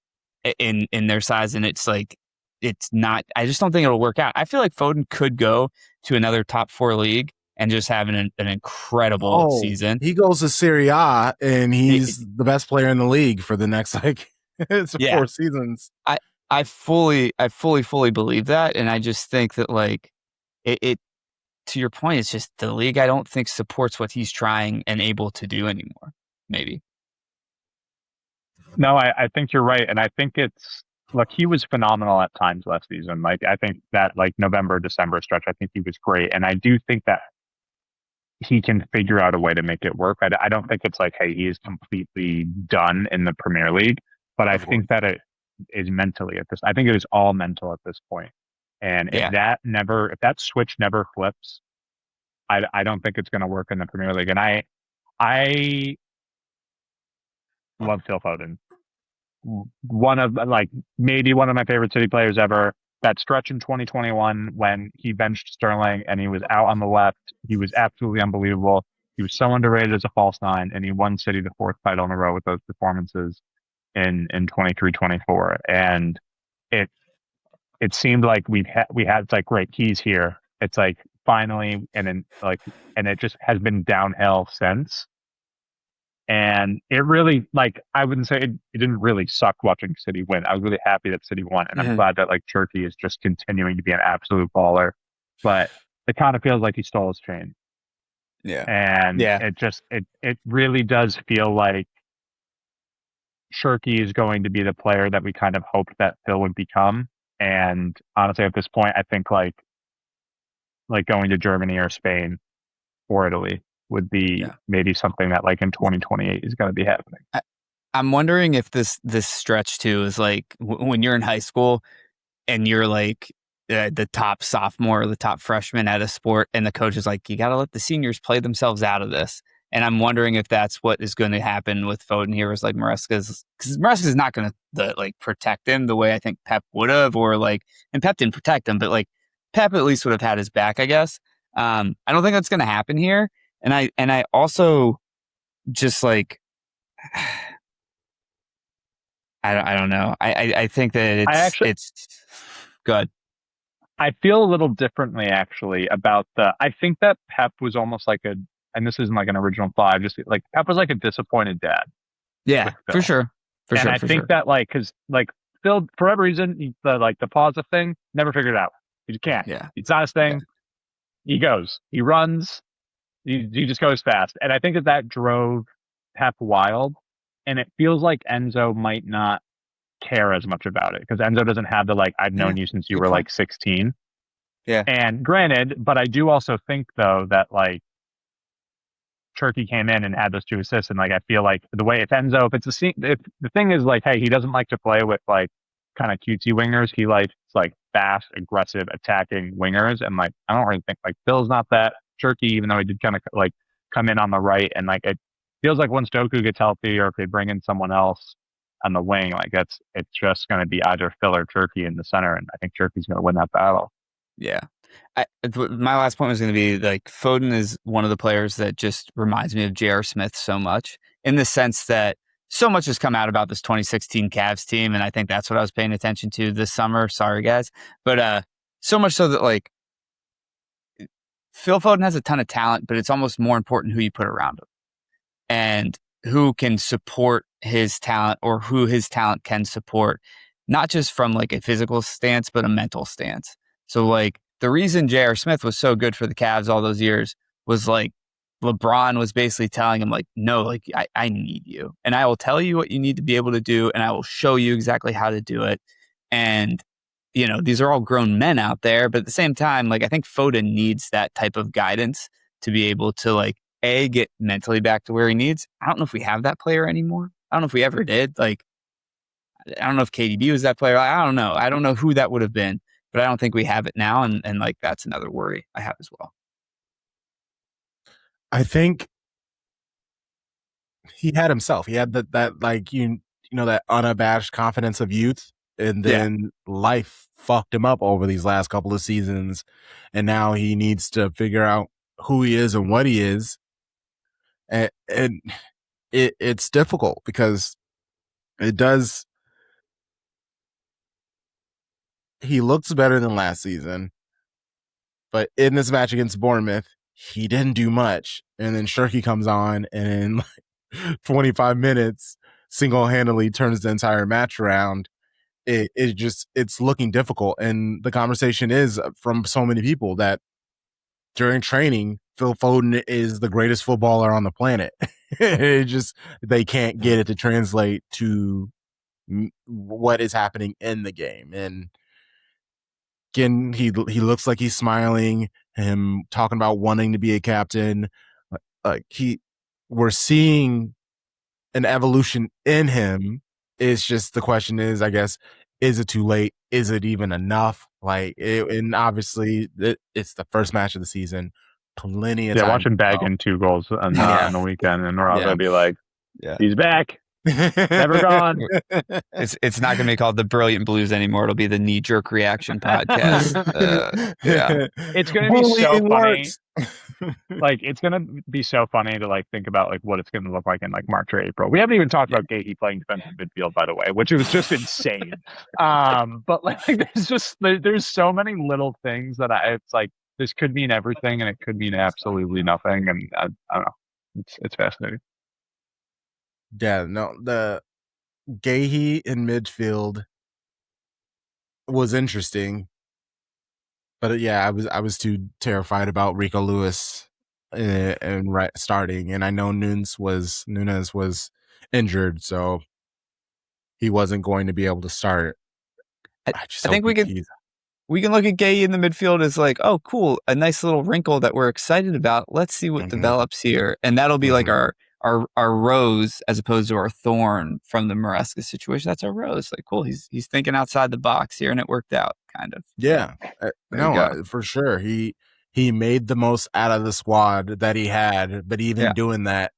in their size. And it's like, it's not, I just don't think it'll work out. I feel like Foden could go to another top 4 league and just have an incredible season. He goes to Serie A and he's the best player in the league for the next like 4 seasons. I fully believe that. And I just think that like it to your point, it's just the league I don't think supports what he's trying and able to do anymore. Maybe. No, I think you're right. And I think look, he was phenomenal at times last season. Like I think that like November, December stretch, I think he was great. And I do think that he can figure out a way to make it work. I don't think it's like, hey, he is completely done in the Premier League, but I think that it is mentally I think it is all mental at this point. And if that switch never flips, I don't think it's going to work in the Premier League. And I love Phil Foden. Maybe one of my favorite City players ever. That stretch in 2021 when he benched Sterling and he was out on the left, he was absolutely unbelievable. He was so underrated as a false nine, and he won City the 4th title in a row with those performances in 23-24. And it seemed like we had like great keys here. It's like finally, and it just has been downhill since. And it really, like, I wouldn't say it didn't really suck watching City win. I was really happy that City won. And I'm glad that, like, Turkey is just continuing to be an absolute baller. But it kind of feels like he stole his chain. Yeah. And it really does feel like Shirky is going to be the player that we kind of hoped that Phil would become. And honestly, at this point, I think, like going to Germany or Spain or Italy would be maybe something that like in 2028 is going to be happening. I'm wondering if this stretch too is like when you're in high school and you're like the top sophomore or the top freshman at a sport, and the coach is like, you got to let the seniors play themselves out of this. And I'm wondering if that's what is going to happen with Foden here, is like because Maresca's not going to like protect him the way I think Pep would have, or like, and Pep didn't protect him, but like Pep at least would have had his back, I guess. I don't think that's going to happen here. And I also just like, I don't know. I think that it's good. I feel a little differently actually about I think that Pep was almost like and this isn't like an original thought, just like Pep was like a disappointed dad. Yeah, for sure. I think that like, cause like Phil, for whatever reason, the pause thing, never figured it out. He just can't. Yeah. It's not his thing. Yeah. He goes. He runs. He just goes fast. And I think that drove Pep wild. And it feels like Enzo might not care as much about it because Enzo doesn't have the I've known you since you were 16. Yeah. And granted, but I do also think though that Turkey came in and had those 2 assists, and I feel like the way if the thing is hey, he doesn't like to play with kind of cutesy wingers. He likes fast, aggressive, attacking wingers, and I don't really think Phil's not that. Turkey, even though he did kind of come in on the right, and it feels like once Doku gets healthy, or if they bring in someone else on the wing, it's just going to be either Phil or Turkey in the center, and I think Turkey's going to win that battle. Yeah. My last point was going to be Foden is one of the players that just reminds me of J.R. Smith so much, in the sense that so much has come out about this 2016 Cavs team, and I think that's what I was paying attention to this summer. Sorry, guys. But so much so that Phil Foden has a ton of talent, but it's almost more important who you put around him and who can support his talent, or who his talent can support, not just from a physical stance, but a mental stance. So the reason J.R. Smith was so good for the Cavs all those years was LeBron was basically telling him no, I need you, and I will tell you what you need to be able to do, and I will show you exactly how to do it. And these are all grown men out there, but at the same time, I think Foden needs that type of guidance to be able to get mentally back to where he needs. I don't know if we have that player anymore. I don't know if we ever did. I don't know if KDB was that player. I don't know. I don't know who that would have been, but I don't think we have it now. And that's another worry I have as well. I think he had himself. He had that that unabashed confidence of youth, and then life fucked him up over these last couple of seasons, and now he needs to figure out who he is and what he is. And it's difficult because it does. He looks better than last season, but in this match against Bournemouth, he didn't do much. And then Shirky comes on, and in 25 minutes, single-handedly turns the entire match around. It's looking difficult. And the conversation is from so many people that during training, Phil Foden is the greatest footballer on the planet. They can't get it to translate to what is happening in the game. And again, he looks like he's smiling, him talking about wanting to be a captain. We're seeing an evolution in him. It's just the question is, I guess, is it too late? Is it even enough? And obviously, it's the first match of the season. Plenty of time. Watch him bag in 2 goals on the weekend, and we're all gonna be he's back. Never gone. It's not going to be called the Brilliant Blues anymore. It'll be the Knee Jerk Reaction Podcast. It's going to be so funny. It's going to be so funny to think about what it's going to look like in March or April. We haven't even talked about Gahey playing defensive midfield, by the way, which was just insane. But there's so many little things that it's this could mean everything, and it could mean absolutely nothing, and I don't know. It's fascinating. Yeah, no, the Gahey in midfield was interesting, but I was too terrified about Rico Lewis and starting, and I know Nunes was injured, so he wasn't going to be able to start. I think we can look at Gahey in the midfield as oh, cool, a nice little wrinkle that we're excited about. Let's see what develops here, and that'll be our rose as opposed to our thorn from the Maresca situation. That's our rose. Cool. He's thinking outside the box here, and it worked out kind of. Yeah. For sure. He made the most out of the squad that he had, but even doing that,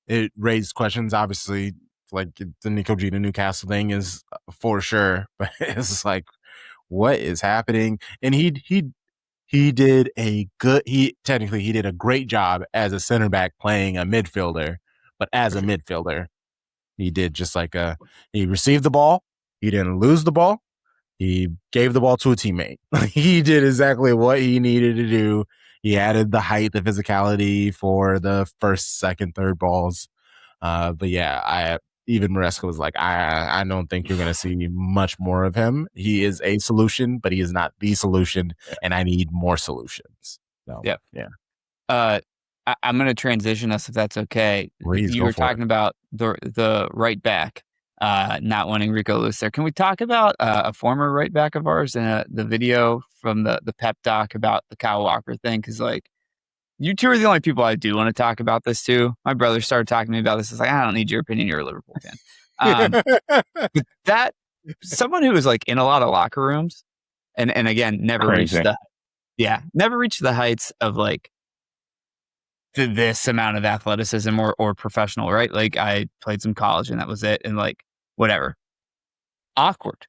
it raised questions. Obviously, the Nico Gina Newcastle thing is for sure, but it's what is happening? And he did he did a great job as a center back playing a midfielder. But as a midfielder, he did just he received the ball. He didn't lose the ball. He gave the ball to a teammate. He did exactly what he needed to do. He added the height, the physicality for the first, second, third balls. But yeah, even Maresca was like, I don't think you're going to see much more of him. He is a solution, but he is not the solution, and I need more solutions. So, yeah. I'm going to transition us if that's okay. Please, you were talking about the right back not wanting Rico loose there. Can we talk about a former right back of ours and the video from the Pep doc about the Kyle Walker thing? Because like, you two are the only people I do want to talk about this to. My brother started talking to me about this. It's like, I don't need your opinion. You're a Liverpool fan. But that someone who was like in a lot of locker rooms and again, never reached the heights of like this amount of athleticism or professional, right? Like I played some college and that was it. And like, whatever. Awkward.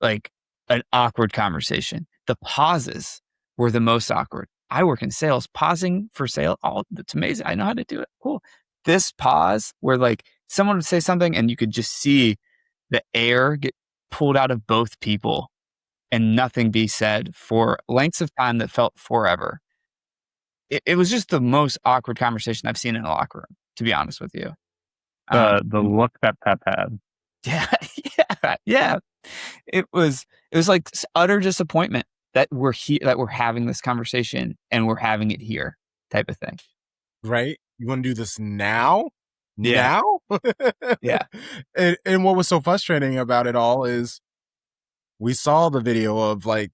Like an awkward conversation. The pauses were the most awkward. I work in sales, pausing for sale. It's amazing. I know how to do it. Cool. This pause where like someone would say something and you could just see the air get pulled out of both people and nothing be said for lengths of time that felt forever. It was just the most awkward conversation I've seen in a locker room, to be honest with you. The look that Pep had. Yeah. It was like utter disappointment that we're having this conversation and we're having it here, type of thing. Right? You want to do this now? Yeah. Now? Yeah. And what was so frustrating about it all is we saw the video of like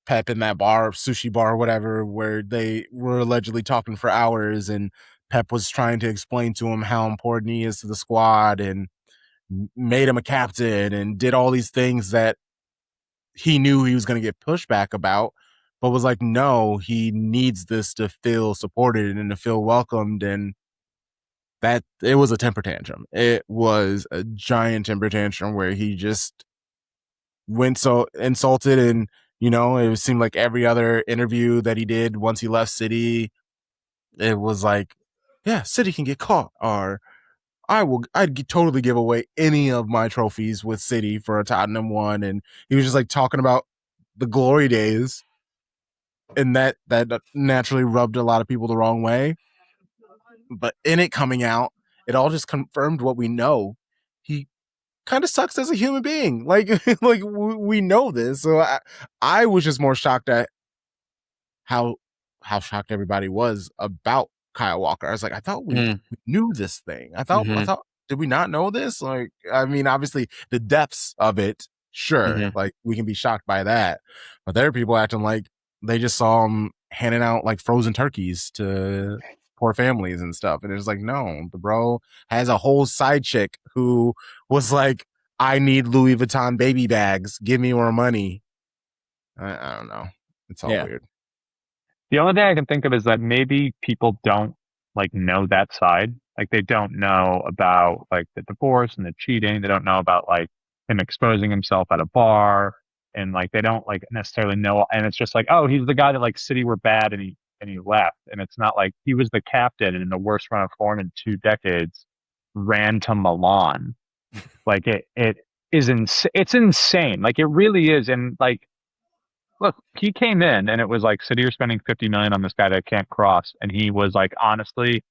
Pep in that bar, sushi bar, whatever, where they were allegedly talking for hours, and Pep was trying to explain to him how important he is to the squad and made him a captain and did all these things that he knew he was going to get pushback about, but was like, no, he needs this to feel supported and to feel welcomed. And that it was a temper tantrum. It was a giant temper tantrum where he just went so insulted. And, you know, it seemed like every other interview that he did once he left City, it was like, yeah, City can get caught, or I'd totally give away any of my trophies with City for a Tottenham one. And he was just like talking about the glory days, and that naturally rubbed a lot of people the wrong way. But in it coming out, it all just confirmed what we know. He kind of sucks as a human being. Like we know this. So I was just more shocked at how shocked everybody was about Kyle Walker. I was like, I thought we knew this thing. I thought did we not know this? Like, I mean, obviously the depths of it, sure, like we can be shocked by that. But there are people acting like they just saw him handing out like frozen turkeys to poor families and stuff. And it's like, no, the bro has a whole side chick who was like, I need Louis Vuitton baby bags. Give me more money. I don't know. It's all weird. The only thing I can think of is that maybe people don't like know that side. Like they don't know about like the divorce and the cheating. They don't know about like him exposing himself at a bar, and like they don't like necessarily know. And it's just like, oh, he's the guy that like City were bad and he left. And it's not like he was the captain and in the worst run of form in 2 decades, ran to Milan. Like it is it's insane. Like it really is. And like, look, he came in and it was like City are spending 50 million on this guy that can't cross, and he was like honestly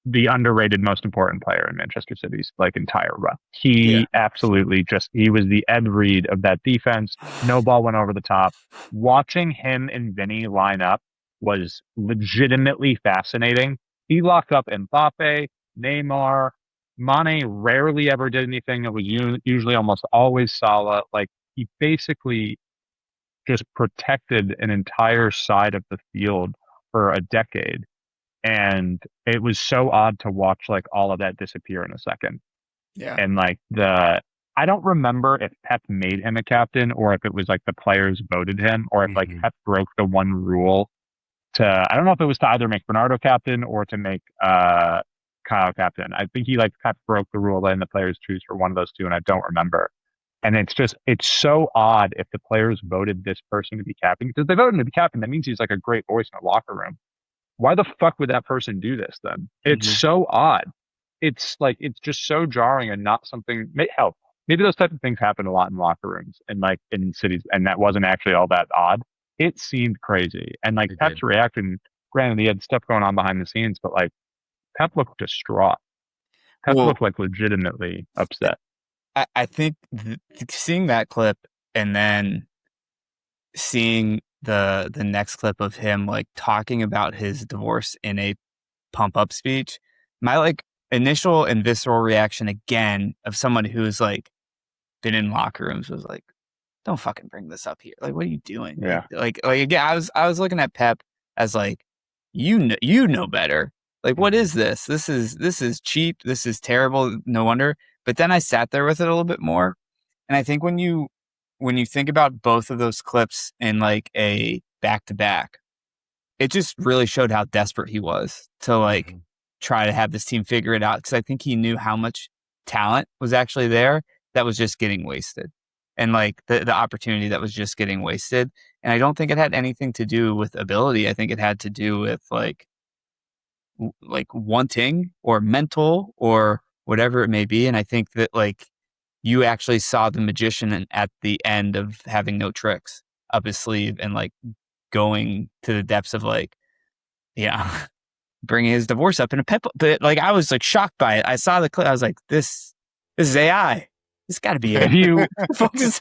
the underrated most important player in Manchester City's like entire run. He absolutely he was the Ed Reed of that defense. No ball went over the top. Watching him and Vinny line up was legitimately fascinating. He locked up Mbappe, Neymar, Mane rarely ever did anything. It was usually almost always Salah. Like he basically just protected an entire side of the field for a decade. And it was so odd to watch like all of that disappear in a second. Yeah. And like I don't remember if Pep made him a captain or if it was like the players voted him, or if like Pep broke the one rule I don't know if it was to either make Bernardo captain or to make Kyle captain. I think he like Pep broke the rule and the players choose for one of those two, and I don't remember. And it's so odd if the players voted this person to be captain, because if they voted him to be captain, that means he's like a great voice in a locker room. Why the fuck would that person do this then? It's so odd. It's like, it's just so jarring and not something, hell, maybe those type of things happen a lot in locker rooms and like in cities, and that wasn't actually all that odd. It seemed crazy. And like Pep's reaction, granted he had stuff going on behind the scenes, but like Pep looked distraught. Pep looked like legitimately upset. I think seeing that clip and then seeing the next clip of him like talking about his divorce in a pump up speech, my like initial and visceral reaction again of someone who's like been in locker rooms was like, don't fucking bring this up here. Like, what are you doing? Yeah. Like again, I was looking at Pep as like, you know better. Like, what is this? This is cheap. This is terrible. No wonder. But then I sat there with it a little bit more. And I think when you think about both of those clips in like a back to back, it just really showed how desperate he was to like try to have this team figure it out. Cause I think he knew how much talent was actually there that was just getting wasted. And like the opportunity that was just getting wasted. And I don't think it had anything to do with ability. I think it had to do with like wanting or mental or whatever it may be. And I think that like you actually saw the magician at the end of having no tricks up his sleeve and like going to the depths of like, yeah, bringing his divorce up in a pep. But like, I was like shocked by it. I saw the clip. I was like, this is AI. It's got to be If AI. you,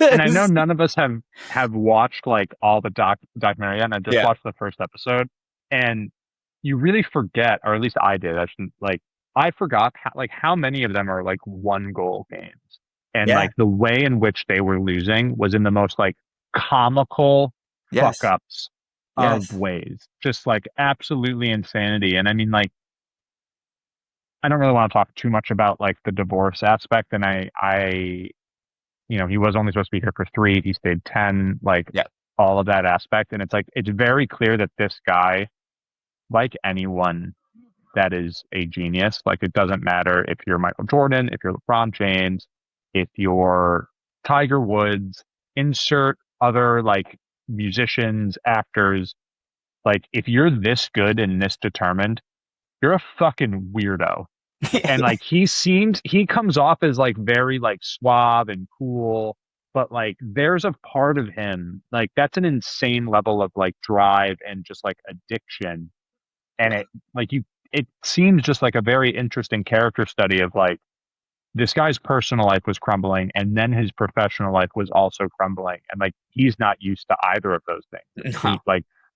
and I know none of us have watched like all the documentary yet, and I just watched the first episode, and you really forget, or at least I did. I forgot how many of them are like 1-goal games, and like the way in which they were losing was in the most like comical fuck ups of ways, just like absolutely insanity. And I mean, like, I don't really want to talk too much about like the divorce aspect. And I, you know, he was only supposed to be here for 3. He stayed 10, like all of that aspect. And it's like, it's very clear that this guy, like anyone that is a genius, like it doesn't matter if you're Michael Jordan, if you're LeBron James, if you're Tiger Woods, insert other like musicians, actors, like if you're this good and this determined, you're a fucking weirdo. And like he comes off as like very like suave and cool, but like there's a part of him, like that's an insane level of like drive and just like addiction. And it seems just like a very interesting character study of like this guy's personal life was crumbling and then his professional life was also crumbling. And like he's not used to either of those things. No.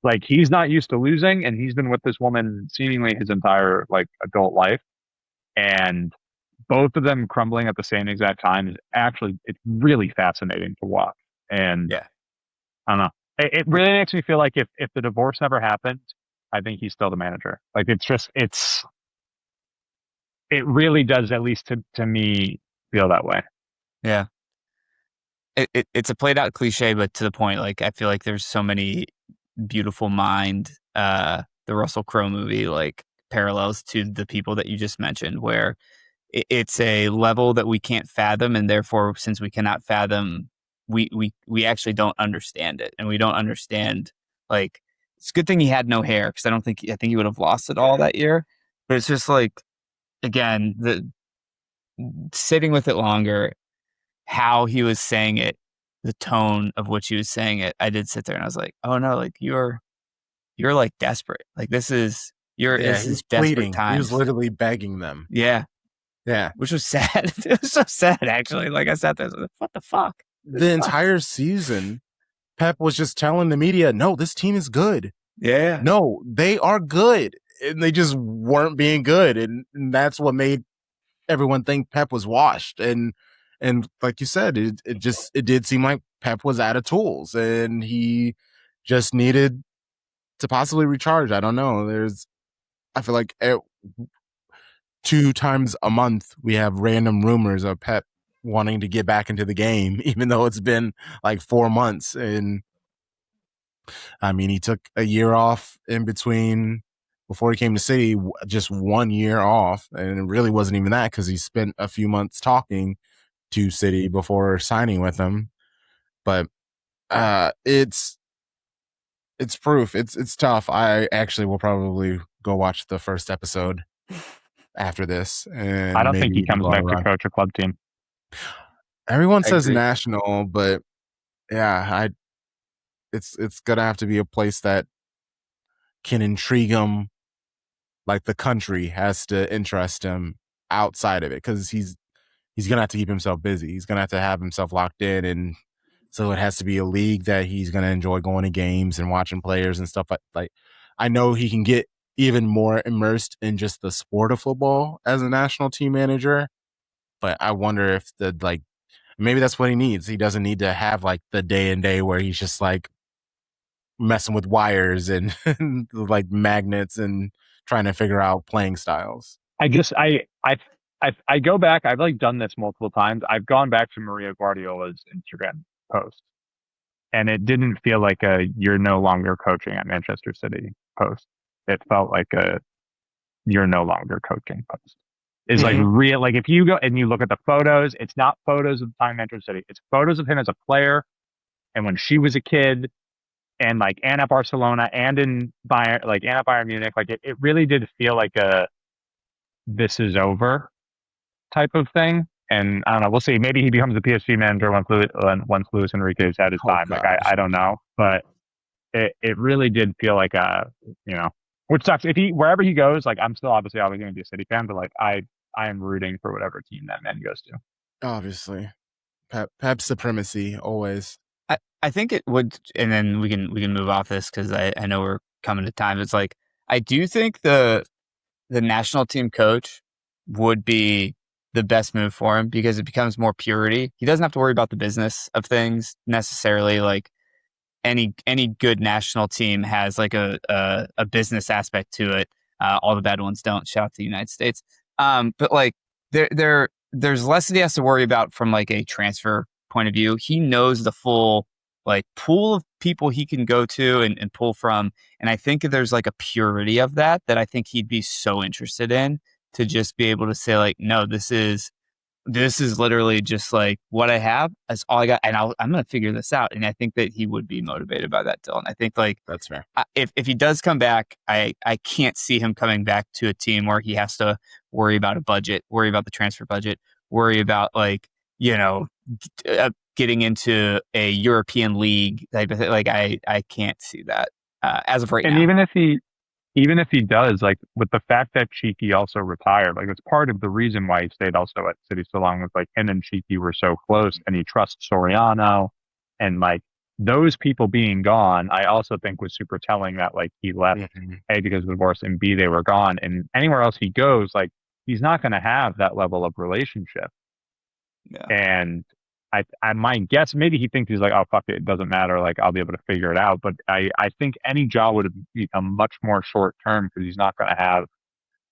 Like he's not used to losing, and he's been with this woman seemingly his entire like adult life. And both of them crumbling at the same exact time is actually, it's really fascinating to watch. And I don't know. It really makes me feel like if the divorce never happened, I think he's still the manager. Like it really does, at least to me, feel that way. Yeah. It's a played out cliche, but to the point, like I feel like there's so many beautiful mind, the Russell Crowe movie, like parallels to the people that you just mentioned, where it's a level that we can't fathom. And therefore, since we cannot fathom, we actually don't understand it. And we don't understand, like, it's a good thing he had no hair. Cause I think he would have lost it all that year, but it's just like, again, sitting with it longer, how he was saying it, the tone of which he was saying it, I did sit there and I was like, oh no, like you're like desperate. Like this is he's desperate times. He was literally begging them. Yeah. Which was sad. It was so sad actually. Like I sat there, I was like, what the fuck? The entire season, Pep was just telling the media, no, this team is good. Yeah. No, they are good. And they just weren't being good. And that's what made everyone think Pep was washed. And like you said, it did seem like Pep was out of tools and he just needed to possibly recharge. I don't know. I feel like 2 times a month we have random rumors of Pep wanting to get back into the game, even though it's been like 4 months. And I mean, he took a year off in between before he came to City, just 1 year off. And it really wasn't even that because he spent a few months talking to City before signing with them. But it's proof. It's tough. I actually will probably go watch the first episode after this. And I don't think he comes back to coach a club team. Everyone says national, but yeah, it's gonna have to be a place that can intrigue him. Like the country has to interest him. outside of it, because he's gonna have to keep himself busy. He's gonna have himself locked in, and so it has to be a league that he's gonna enjoy going to games and watching players and stuff like. I know he can get even more immersed in just the sport of football as a national team manager, but I wonder if maybe that's what he needs. He doesn't need to have like the day and day where he's just like messing with wires and like magnets and trying to figure out playing styles. I go back. I've like done this multiple times. I've gone back to Maria Guardiola's Instagram post, and it didn't feel like a "you're no longer coaching at Manchester City" post. It felt like a "you're no longer coaching" post. It's like real. Like if you go and you look at the photos, it's not photos of the time Manchester City. It's photos of him as a player, and when she was a kid, and like and at Barcelona and in Bayern, like and at Bayern Munich. Like it really did feel like a "this is over" type of thing. And I don't know. We'll see. Maybe he becomes the PSV manager once Luis Enrique's had his time. Like I don't know, but it really did feel like which sucks. If wherever he goes, like I'm still obviously always going to be a City fan, but like I am rooting for whatever team that man goes to. Obviously, Pep supremacy always. I think it would, and then we can move off this because I know we're coming to time. It's like I do think the national team coach would be the best move for him because it becomes more purity. He doesn't have to worry about the business of things necessarily. Like any good national team has like a business aspect to it. All the bad ones don't. Shout out to the United States. But like there's less that he has to worry about from like a transfer point of view. He knows the full like pool of people he can go to and pull from. And I think there's like a purity of that I think he'd be so interested in, to just be able to say like, no, this is literally just like what I have. That's all I got. And I'm going to figure this out. And I think that he would be motivated by that, Dillon. I think like that's fair. If he does come back, I can't see him coming back to a team where he has to worry about a budget, worry about the transfer budget, worry about like, getting into a European league type of thing. Like I can't see that as of right now. And even if he does, like with the fact that Cheeky also retired, like it's part of the reason why he stayed also at City so long, was like him and Cheeky were so close, and he trusts Soriano, and like those people being gone, I also think was super telling that like he left A, because of divorce, and B, they were gone, and anywhere else he goes, like he's not going to have that level of relationship. Yeah. And I might guess maybe he thinks he's like, oh fuck it doesn't matter, like I'll be able to figure it out. But I think any job would have become much more short term, because he's not going to have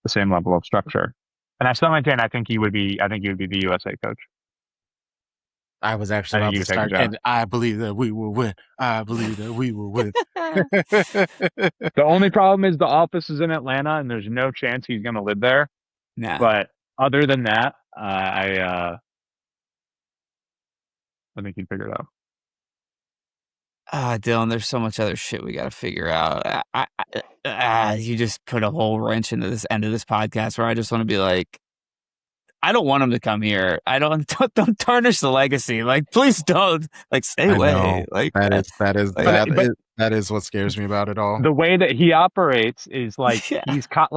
the same level of structure. And I still maintain I think he would be the USA coach. I was actually about to start, and I believe that we will win. I believe that we will win. The only problem is the office is in Atlanta, and there's no chance he's going to live there. Nah. But other than that, I think he'd figure it out. Dillon, there's so much other shit we got to figure out. You just put a whole wrench into this end of this podcast where I just want to be like, I don't want him to come here. Don't tarnish the legacy. Like, please don't. Like, stay away. Like that is what scares me about it all. The way that he operates is like he's caught.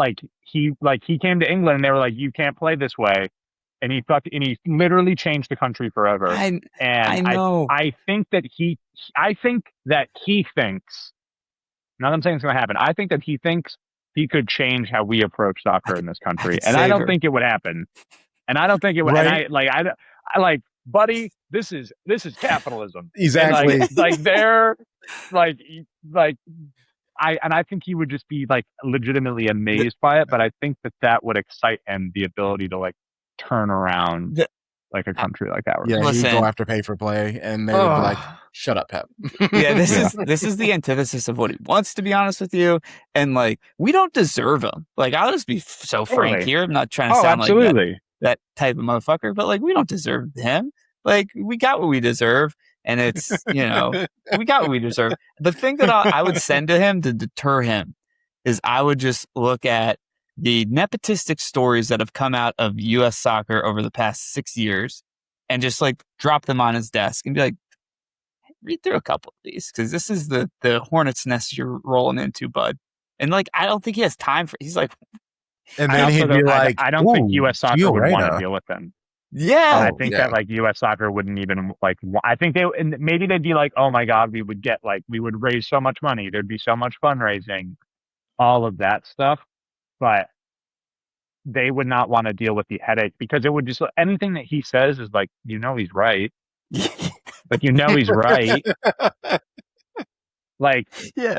He came to England and they were like, you can't play this way. And he literally changed the country forever. I know. I think that he thinks, not that I'm saying it's going to happen, I think that he thinks he could change how we approach soccer in this country. And I don't think it would happen. And I don't think it would. Right. And I like, buddy, this is capitalism. Exactly. And I think he would just be like legitimately amazed by it. But I think that would excite him, the ability to like turn around like a country like ours. Yeah, he'd go after pay for play, and they would be like, "Shut up, Pep." Yeah, this is the antithesis of what he wants, to be honest with you. And like, we don't deserve him. Like, I'll just be so frank here. I'm not trying to sound like that type of motherfucker, but like, we don't deserve him. Like, we got what we deserve, and it's we got what we deserve. The thing that I would send to him to deter him is I would just look at the nepotistic stories that have come out of U.S. soccer over the past 6 years, and just like drop them on his desk and be like, read through a couple of these, because this is the hornet's nest you're rolling into, bud. And like, I don't think he has time for. He's like, And then he'd be like, I don't think U.S. soccer would want to deal with them. Yeah. And I think that like U.S. soccer wouldn't even like, I think and maybe they'd be like, oh my God, we would raise so much money. There'd be so much fundraising, all of that stuff. But they would not want to deal with the headache because it would just, anything that he says is like, he's right. Like, he's right. Like, yeah.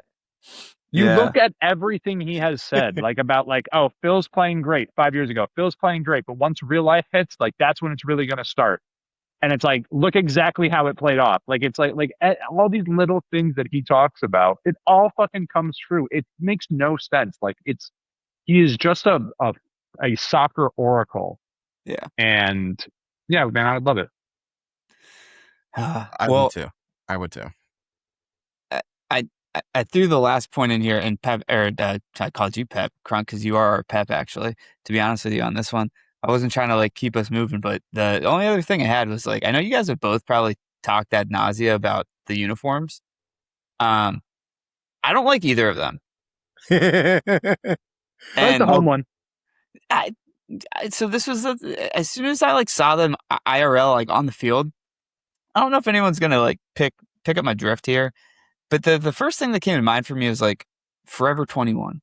You look at everything he has said, like about like, oh, Phil's playing great 5 years ago. Phil's playing great, but once real life hits, like that's when it's really going to start. And it's like, look exactly how it played off. Like it's like all these little things that he talks about, it all fucking comes true. It makes no sense. Like he is just a soccer oracle. Yeah. And yeah, man, I would love it. I would too. I threw the last point in here, and Pep, I called you Pep, Crunk, because you are our Pep, actually, to be honest with you on this one. I wasn't trying to like keep us moving, but the only other thing I had was like, I know you guys have both probably talked ad nausea about the uniforms. I don't like either of them. I like the home one. So this was as soon as I like saw them IRL like on the field. I don't know if anyone's gonna like pick up my drift here. But the first thing that came to mind for me was like Forever 21.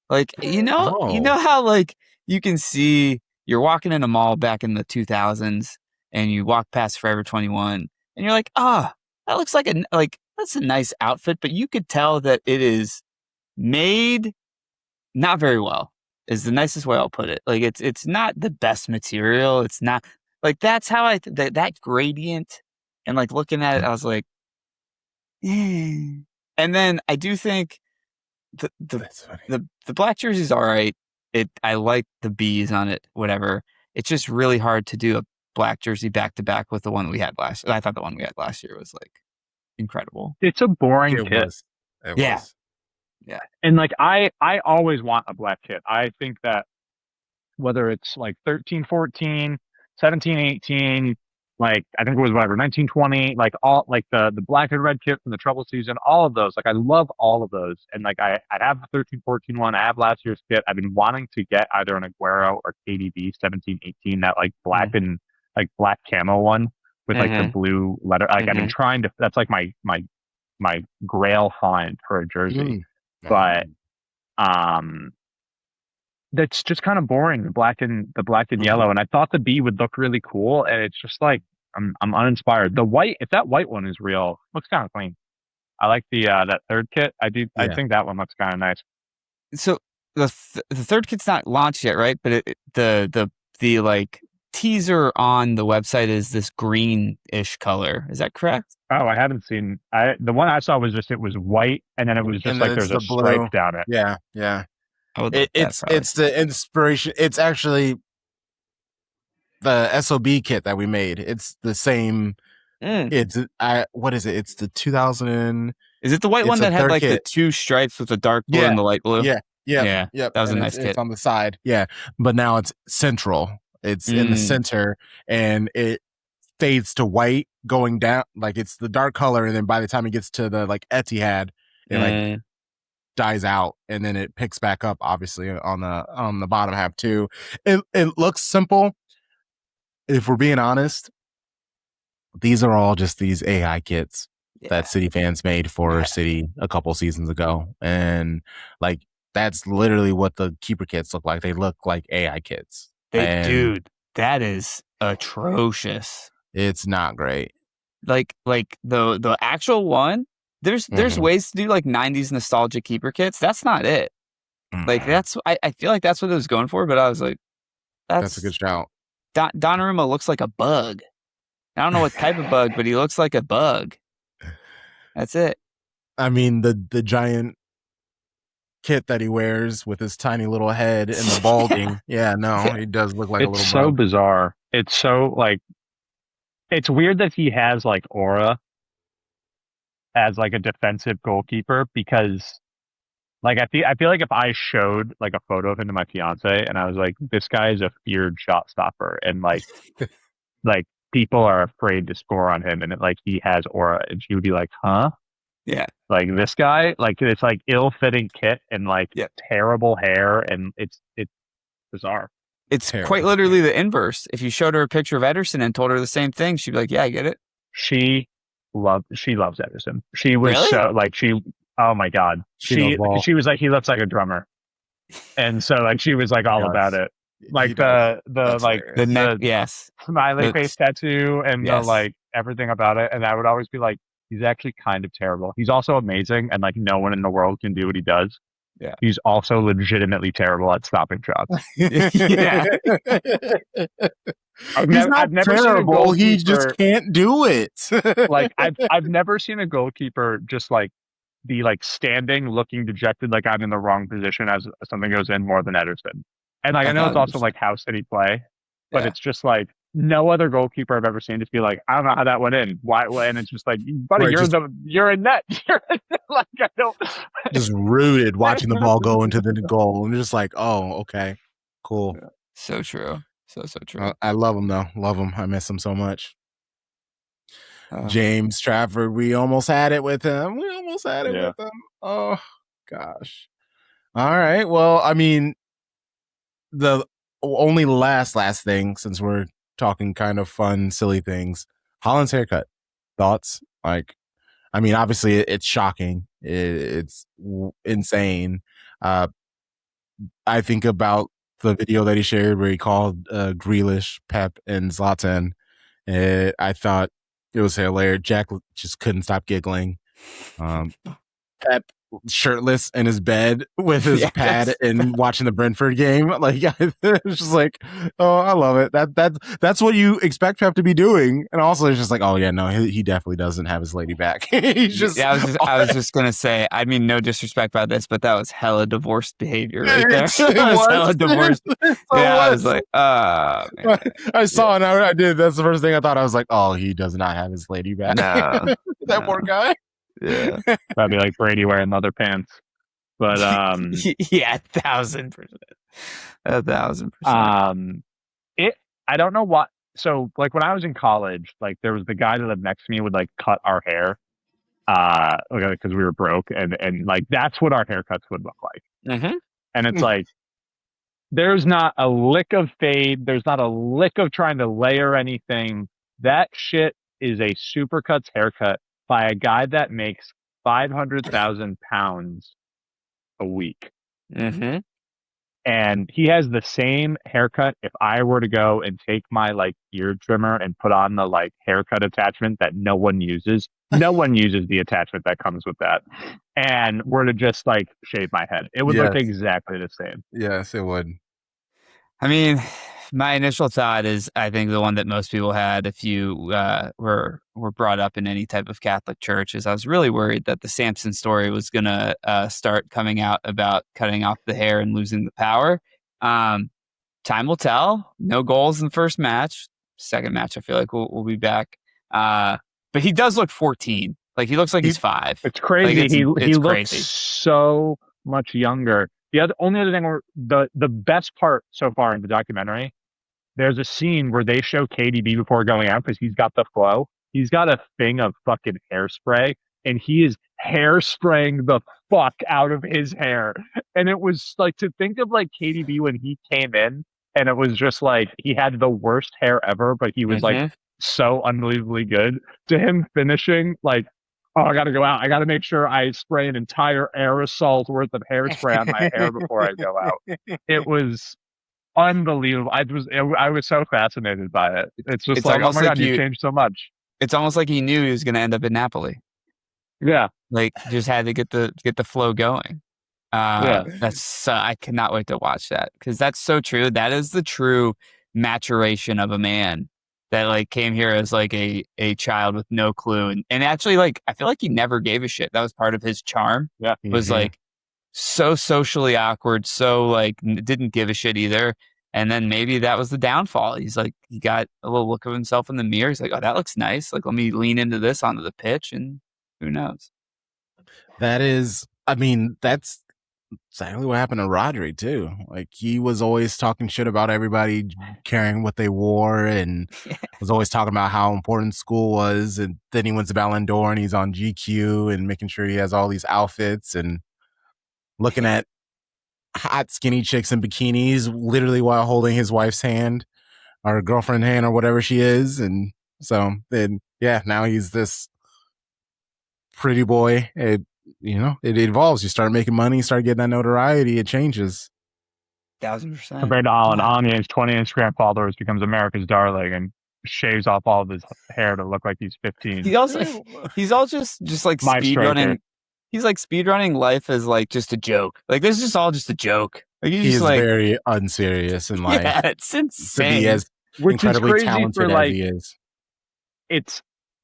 Like, you know how like you can see you're walking in a mall back in the 2000s and you walk past Forever 21 and you're like, that looks like that's a nice outfit, but you could tell that it is made not very well is the nicest way I'll put it. Like it's not the best material. It's not like that's how that gradient and like looking at it, I was like, and then I do think the black jersey's all right. I like the bees on it, whatever. It's just really hard to do a black jersey back to back with the one we had last year. I thought the one we had last year was like incredible. It's a boring kit. It was. Yeah. And like I always want a black kit. I think that whether it's like 13, 14, 17, 18, like I think it was whatever 1920, like all like the black and red kit from the trouble season, all of those, like I love all of those. And like I have the 13 14 one, I have last year's kit. I've been wanting to get either an Aguero or KDB 17 18, that like black and like black camo one with like the blue letter. Like I've been trying to, that's like my grail find for a jersey. But that's just kind of boring, the black and yellow. And I thought the B would look really cool, and it's just like I'm uninspired. The white, if that white one is real, looks kind of clean. I like the that third kit. I think that one looks kind of nice. So the third kit's not launched yet, right? But the like teaser on the website is this greenish color. Is that correct? Oh, I haven't seen. The one I saw was just it was white, and then it was just like there's a stripe down it. Yeah. It's the inspiration. It's actually the SOB kit that we made. It's the same. It's what is it? It's the 2000. Is it the white one that had like the two stripes with the dark blue and the light blue? Yeah. That was a nice kit. It's on the side. Yeah, but now it's central. It's in the center, and it fades to white going down. Like it's the dark color, and then by the time it gets to the like Etihad, it like dies out, and then it picks back up obviously on the bottom half too. It looks simple. If we're being honest, these are all just these AI kits that City fans made for City a couple seasons ago, and like that's literally what the keeper kits look like. They look like AI kits. Dude, that is atrocious. It's not great. Like the actual one, there's ways to do like 90s nostalgia keeper kits. That's not it. Like that's I feel like that's what it was going for, but I was like, that's a good shout. Donnarumma looks like a bug. I don't know what type of bug, but he looks like a bug. That's it. I mean, the giant kit that he wears with his tiny little head and the balding. He does look like a little bug. It's so bizarre. It's so like, it's weird that he has like aura as like a defensive goalkeeper, because like I feel like if I showed like a photo of him to my fiance and I was like, this guy is a feared shot stopper, and like like people are afraid to score on him, and like he has aura, and she would be like, huh? Yeah. Like this guy, like it's like ill-fitting kit and like terrible hair, and it's bizarre. It's quite literally the inverse. If you showed her a picture of Ederson and told her the same thing, she'd be like, yeah, I get it. She loves Ederson. She was really? so like oh my God. She was like, he looks like a drummer. And so like she was like all about it. Like the yes, smiley face tattoo and the like everything about it. And I would always be like, he's actually kind of terrible. He's also amazing, and like no one in the world can do what he does. Yeah. He's also legitimately terrible at stopping shots. Yeah. I've never seen a goalkeeper. He just can't do it. Like I've never seen a goalkeeper just like be like standing, looking dejected, like I'm in the wrong position as something goes in more than Ederson. And like I know it's also like how City play, but it's just like no other goalkeeper I've ever seen just be like, I don't know how that went in. Why? And it's just like, buddy, you're in net. Like I don't. Just rooted watching the ball go into the goal, and just like, oh, okay, cool. Yeah. So true. So true. I love him though. Love him. I miss him so much. James Trafford, we almost had it with him. With him. Oh gosh. All right. Well, I mean, the only last thing, since we're talking kind of fun, silly things, Haaland's haircut. Thoughts? Like, I mean, obviously it's shocking. It's insane. I think about the video that he shared where he called Grealish, Pep, and Zlatan. I thought it was hilarious. Jack just couldn't stop giggling. Pep shirtless in his bed with his pad and watching the Brentford game. Like, it's just like, oh, I love it. That's what you expect Pep to be doing. And also it's just like, oh yeah, no, he definitely doesn't have his lady back. He's just I was just gonna say, I mean, no disrespect about this, but that was hella divorced behavior right there. It was hella divorced. I was like, man. I saw and I did. That's the first thing I thought. I was like, oh, he does not have his lady back. No, that poor guy. Yeah, that'd be like Brady wearing leather pants. But yeah, 1,000%. 1,000%. I don't know what. So like when I was in college, like there was the guy that lived next to me would like cut our hair, because we were broke, and like that's what our haircuts would look like. Mm-hmm. And it's like there's not a lick of fade, there's not a lick of trying to layer anything. That shit is a Supercuts haircut by a guy that makes 500,000 pounds a week. Mm-hmm. And he has the same haircut if I were to go and take my like ear trimmer and put on the like haircut attachment that no one uses. No one uses the attachment that comes with that. And were to just like shave my head. It would look exactly the same. Yes, it would. I mean, my initial thought is, I think the one that most people had if you were brought up in any type of Catholic church, is I was really worried that the Samson story was going to start coming out about cutting off the hair and losing the power. Time will tell. No goals in the first match. Second match, I feel like we'll be back. But he does look 14. Like he looks like he's 5. It's crazy. Like, he crazy. Looks so much younger. The only other thing, the best part so far in the documentary, there's a scene where they show KDB before going out because he's got the flow. He's got a thing of fucking hairspray, and he is hairspraying the fuck out of his hair. And it was like, to think of like KDB when he came in, and it was just like he had the worst hair ever, but he was like so unbelievably good. To him finishing like, oh, I got to go out. I got to make sure I spray an entire aerosol worth of hairspray on my hair before I go out. It was unbelievable. I was so fascinated by it. It's just like, oh my God, you changed so much. It's almost like he knew he was going to end up in Napoli. Yeah. Like just had to get the flow going. That's I cannot wait to watch that, because that's so true. That is the true maturation of a man that like came here as like a child with no clue, and actually like I feel like he never gave a shit. That was part of his charm. Yeah, was like so socially awkward, so like didn't give a shit either. And then maybe that was the downfall. He's like, he got a little look of himself in the mirror. He's like, oh, that looks nice. Like, let me lean into this onto the pitch, and who knows? That is, I mean, that's exactly what happened to Rodri too. Like he was always talking shit about everybody caring what they wore, and was always talking about how important school was. And then he wins the Ballon d'Or, and he's on GQ and making sure he has all these outfits and looking at hot skinny chicks in bikinis, literally while holding his wife's hand or girlfriend hand or whatever she is. And so then, yeah, now he's this pretty boy. It evolves. You start making money, you start getting that notoriety, it changes. 1,000%. Compared to Haaland, Haaland gains 20 Instagram followers, becomes America's darling, and shaves off all of his hair to look like he's 15. He's all just like speed running. He's like speed running life as like just a joke. Like this is just all just a joke. Like he is like, very unserious in life. Yeah, it's insane. To be as incredibly talented as he is.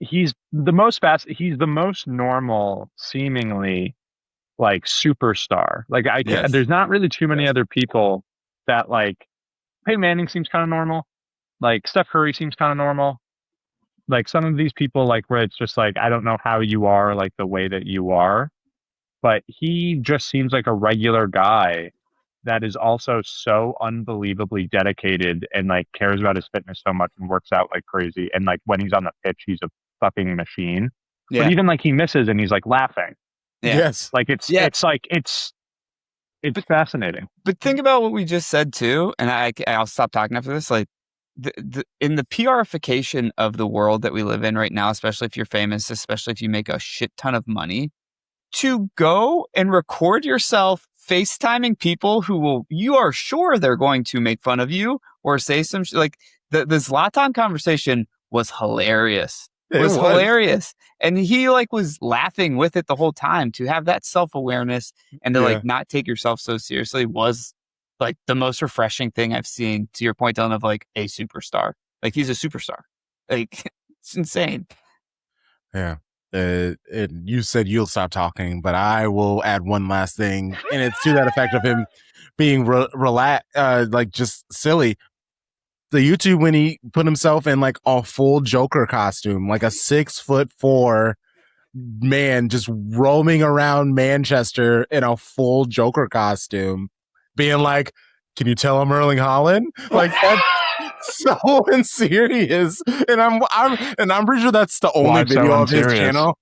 He's the most normal, seemingly like superstar. Like there's not really too many other people that like Peyton Manning seems kind of normal. Like Steph Curry seems kind of normal. Like some of these people, like where it's just like, I don't know how you are like the way that you are, but he just seems like a regular guy that is also so unbelievably dedicated and like cares about his fitness so much and works out like crazy. And like when he's on the pitch, he's a fucking machine. Yeah. But even like he misses and he's like laughing. Yeah. Yes. Like it's fascinating. But think about what we just said too, and I'll stop talking after this. Like in the PRification of the world that we live in right now, especially if you're famous, especially if you make a shit ton of money, to go and record yourself FaceTiming people who you are sure they're going to make fun of you or say some like the Zlatan conversation was hilarious. It was hilarious. And he like was laughing with it the whole time. To have that self-awareness and to like not take yourself so seriously was like the most refreshing thing I've seen, to your point, Dillon, of like a superstar. Like he's a superstar. Like it's insane. Yeah. You said you'll stop talking, but I will add one last thing, and it's to that effect of him being like just silly. The YouTube when he put himself in like a full Joker costume, like a 6'4" man just roaming around Manchester in a full Joker costume, being like, "Can you tell I'm Erling Haaland?" Like that's so unserious. And I'm pretty sure that's the only video of his channel.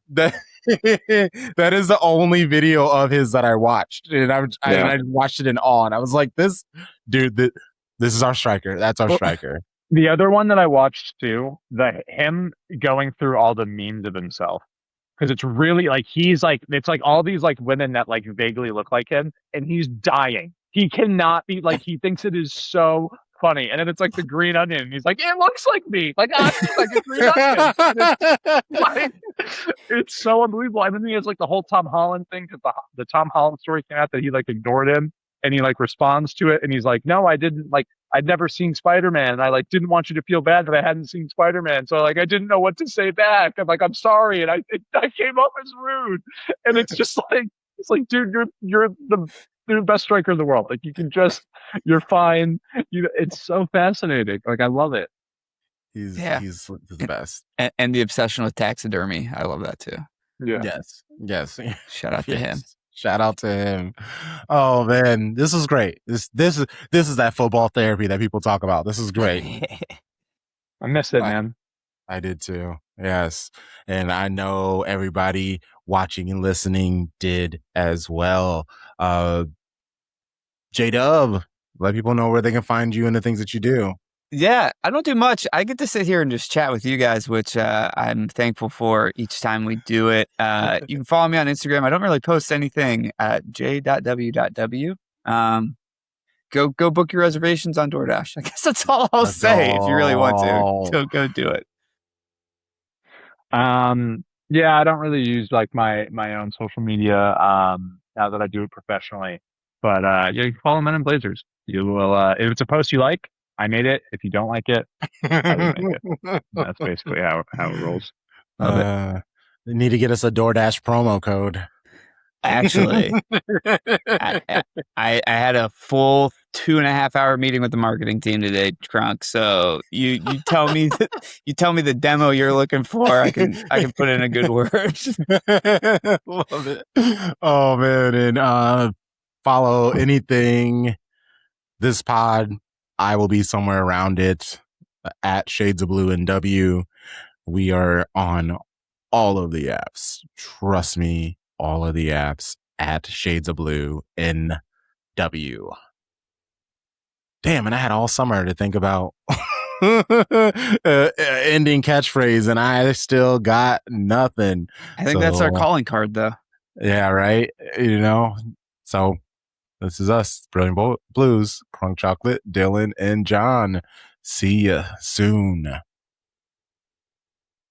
That is the only video of his that I watched, and I watched it in awe, and I was like, "This dude, this is our striker. That's our striker." The other one that I watched too, him going through all the memes of himself, because it's really like he's like, it's like all these like women that like vaguely look like him, and he's dying. He cannot be like, he thinks it is so funny, and then it's like the green onion, and he's like, it looks like me, like I look like a green onion. It's so unbelievable. And then he has like the whole Tom Holland thing, because the Tom Holland story came out that he like ignored him, and he like responds to it, and he's like, no, I didn't, like I'd never seen Spider-Man, and I like didn't want you to feel bad that I hadn't seen Spider-Man, so like I didn't know what to say back. I'm like, I'm sorry, and I came off as rude, and it's just like, it's like, dude, you're the best striker in the world. Like you're fine. It's so fascinating. Like I love it. He's the best. And the obsession with taxidermy, I love that too. Yeah. Yes. Shout out to him. Shout out to him. Oh man, this is great. This is that football therapy that people talk about. This is great. I miss it, man. I did too. Yes. And I know everybody watching and listening did as well. J-Dub, let people know where they can find you and the things that you do. Yeah, I don't do much. I get to sit here and just chat with you guys, which I'm thankful for each time we do it. You can follow me on Instagram. I don't really post anything at j.w.w. Go book your reservations on DoorDash. I guess that's all I'll say. If you really want to, go do it. Yeah, I don't really use like my own social media now that I do it professionally. But yeah, you can follow Men in Blazers. You will if it's a post you like, I made it. If you don't like it, I would make it. That's basically how it rolls. They need to get us a DoorDash promo code. Actually, I had a full 2.5-hour meeting with the marketing team today, Crunk. So you tell me the demo you're looking for. I can put in a good word. Love it. Oh man, and follow anything this pod. I will be somewhere around it at Shades of Blue and W. We are on all of the apps. Trust me, all of the apps at Shades of Blue in W. Damn, and I had all summer to think about ending catchphrase, and I still got nothing. I think that's our calling card, though. Yeah, right. So this is us, Brilliant Blues, Crunk Chocolate, Dillon, and John. See ya soon.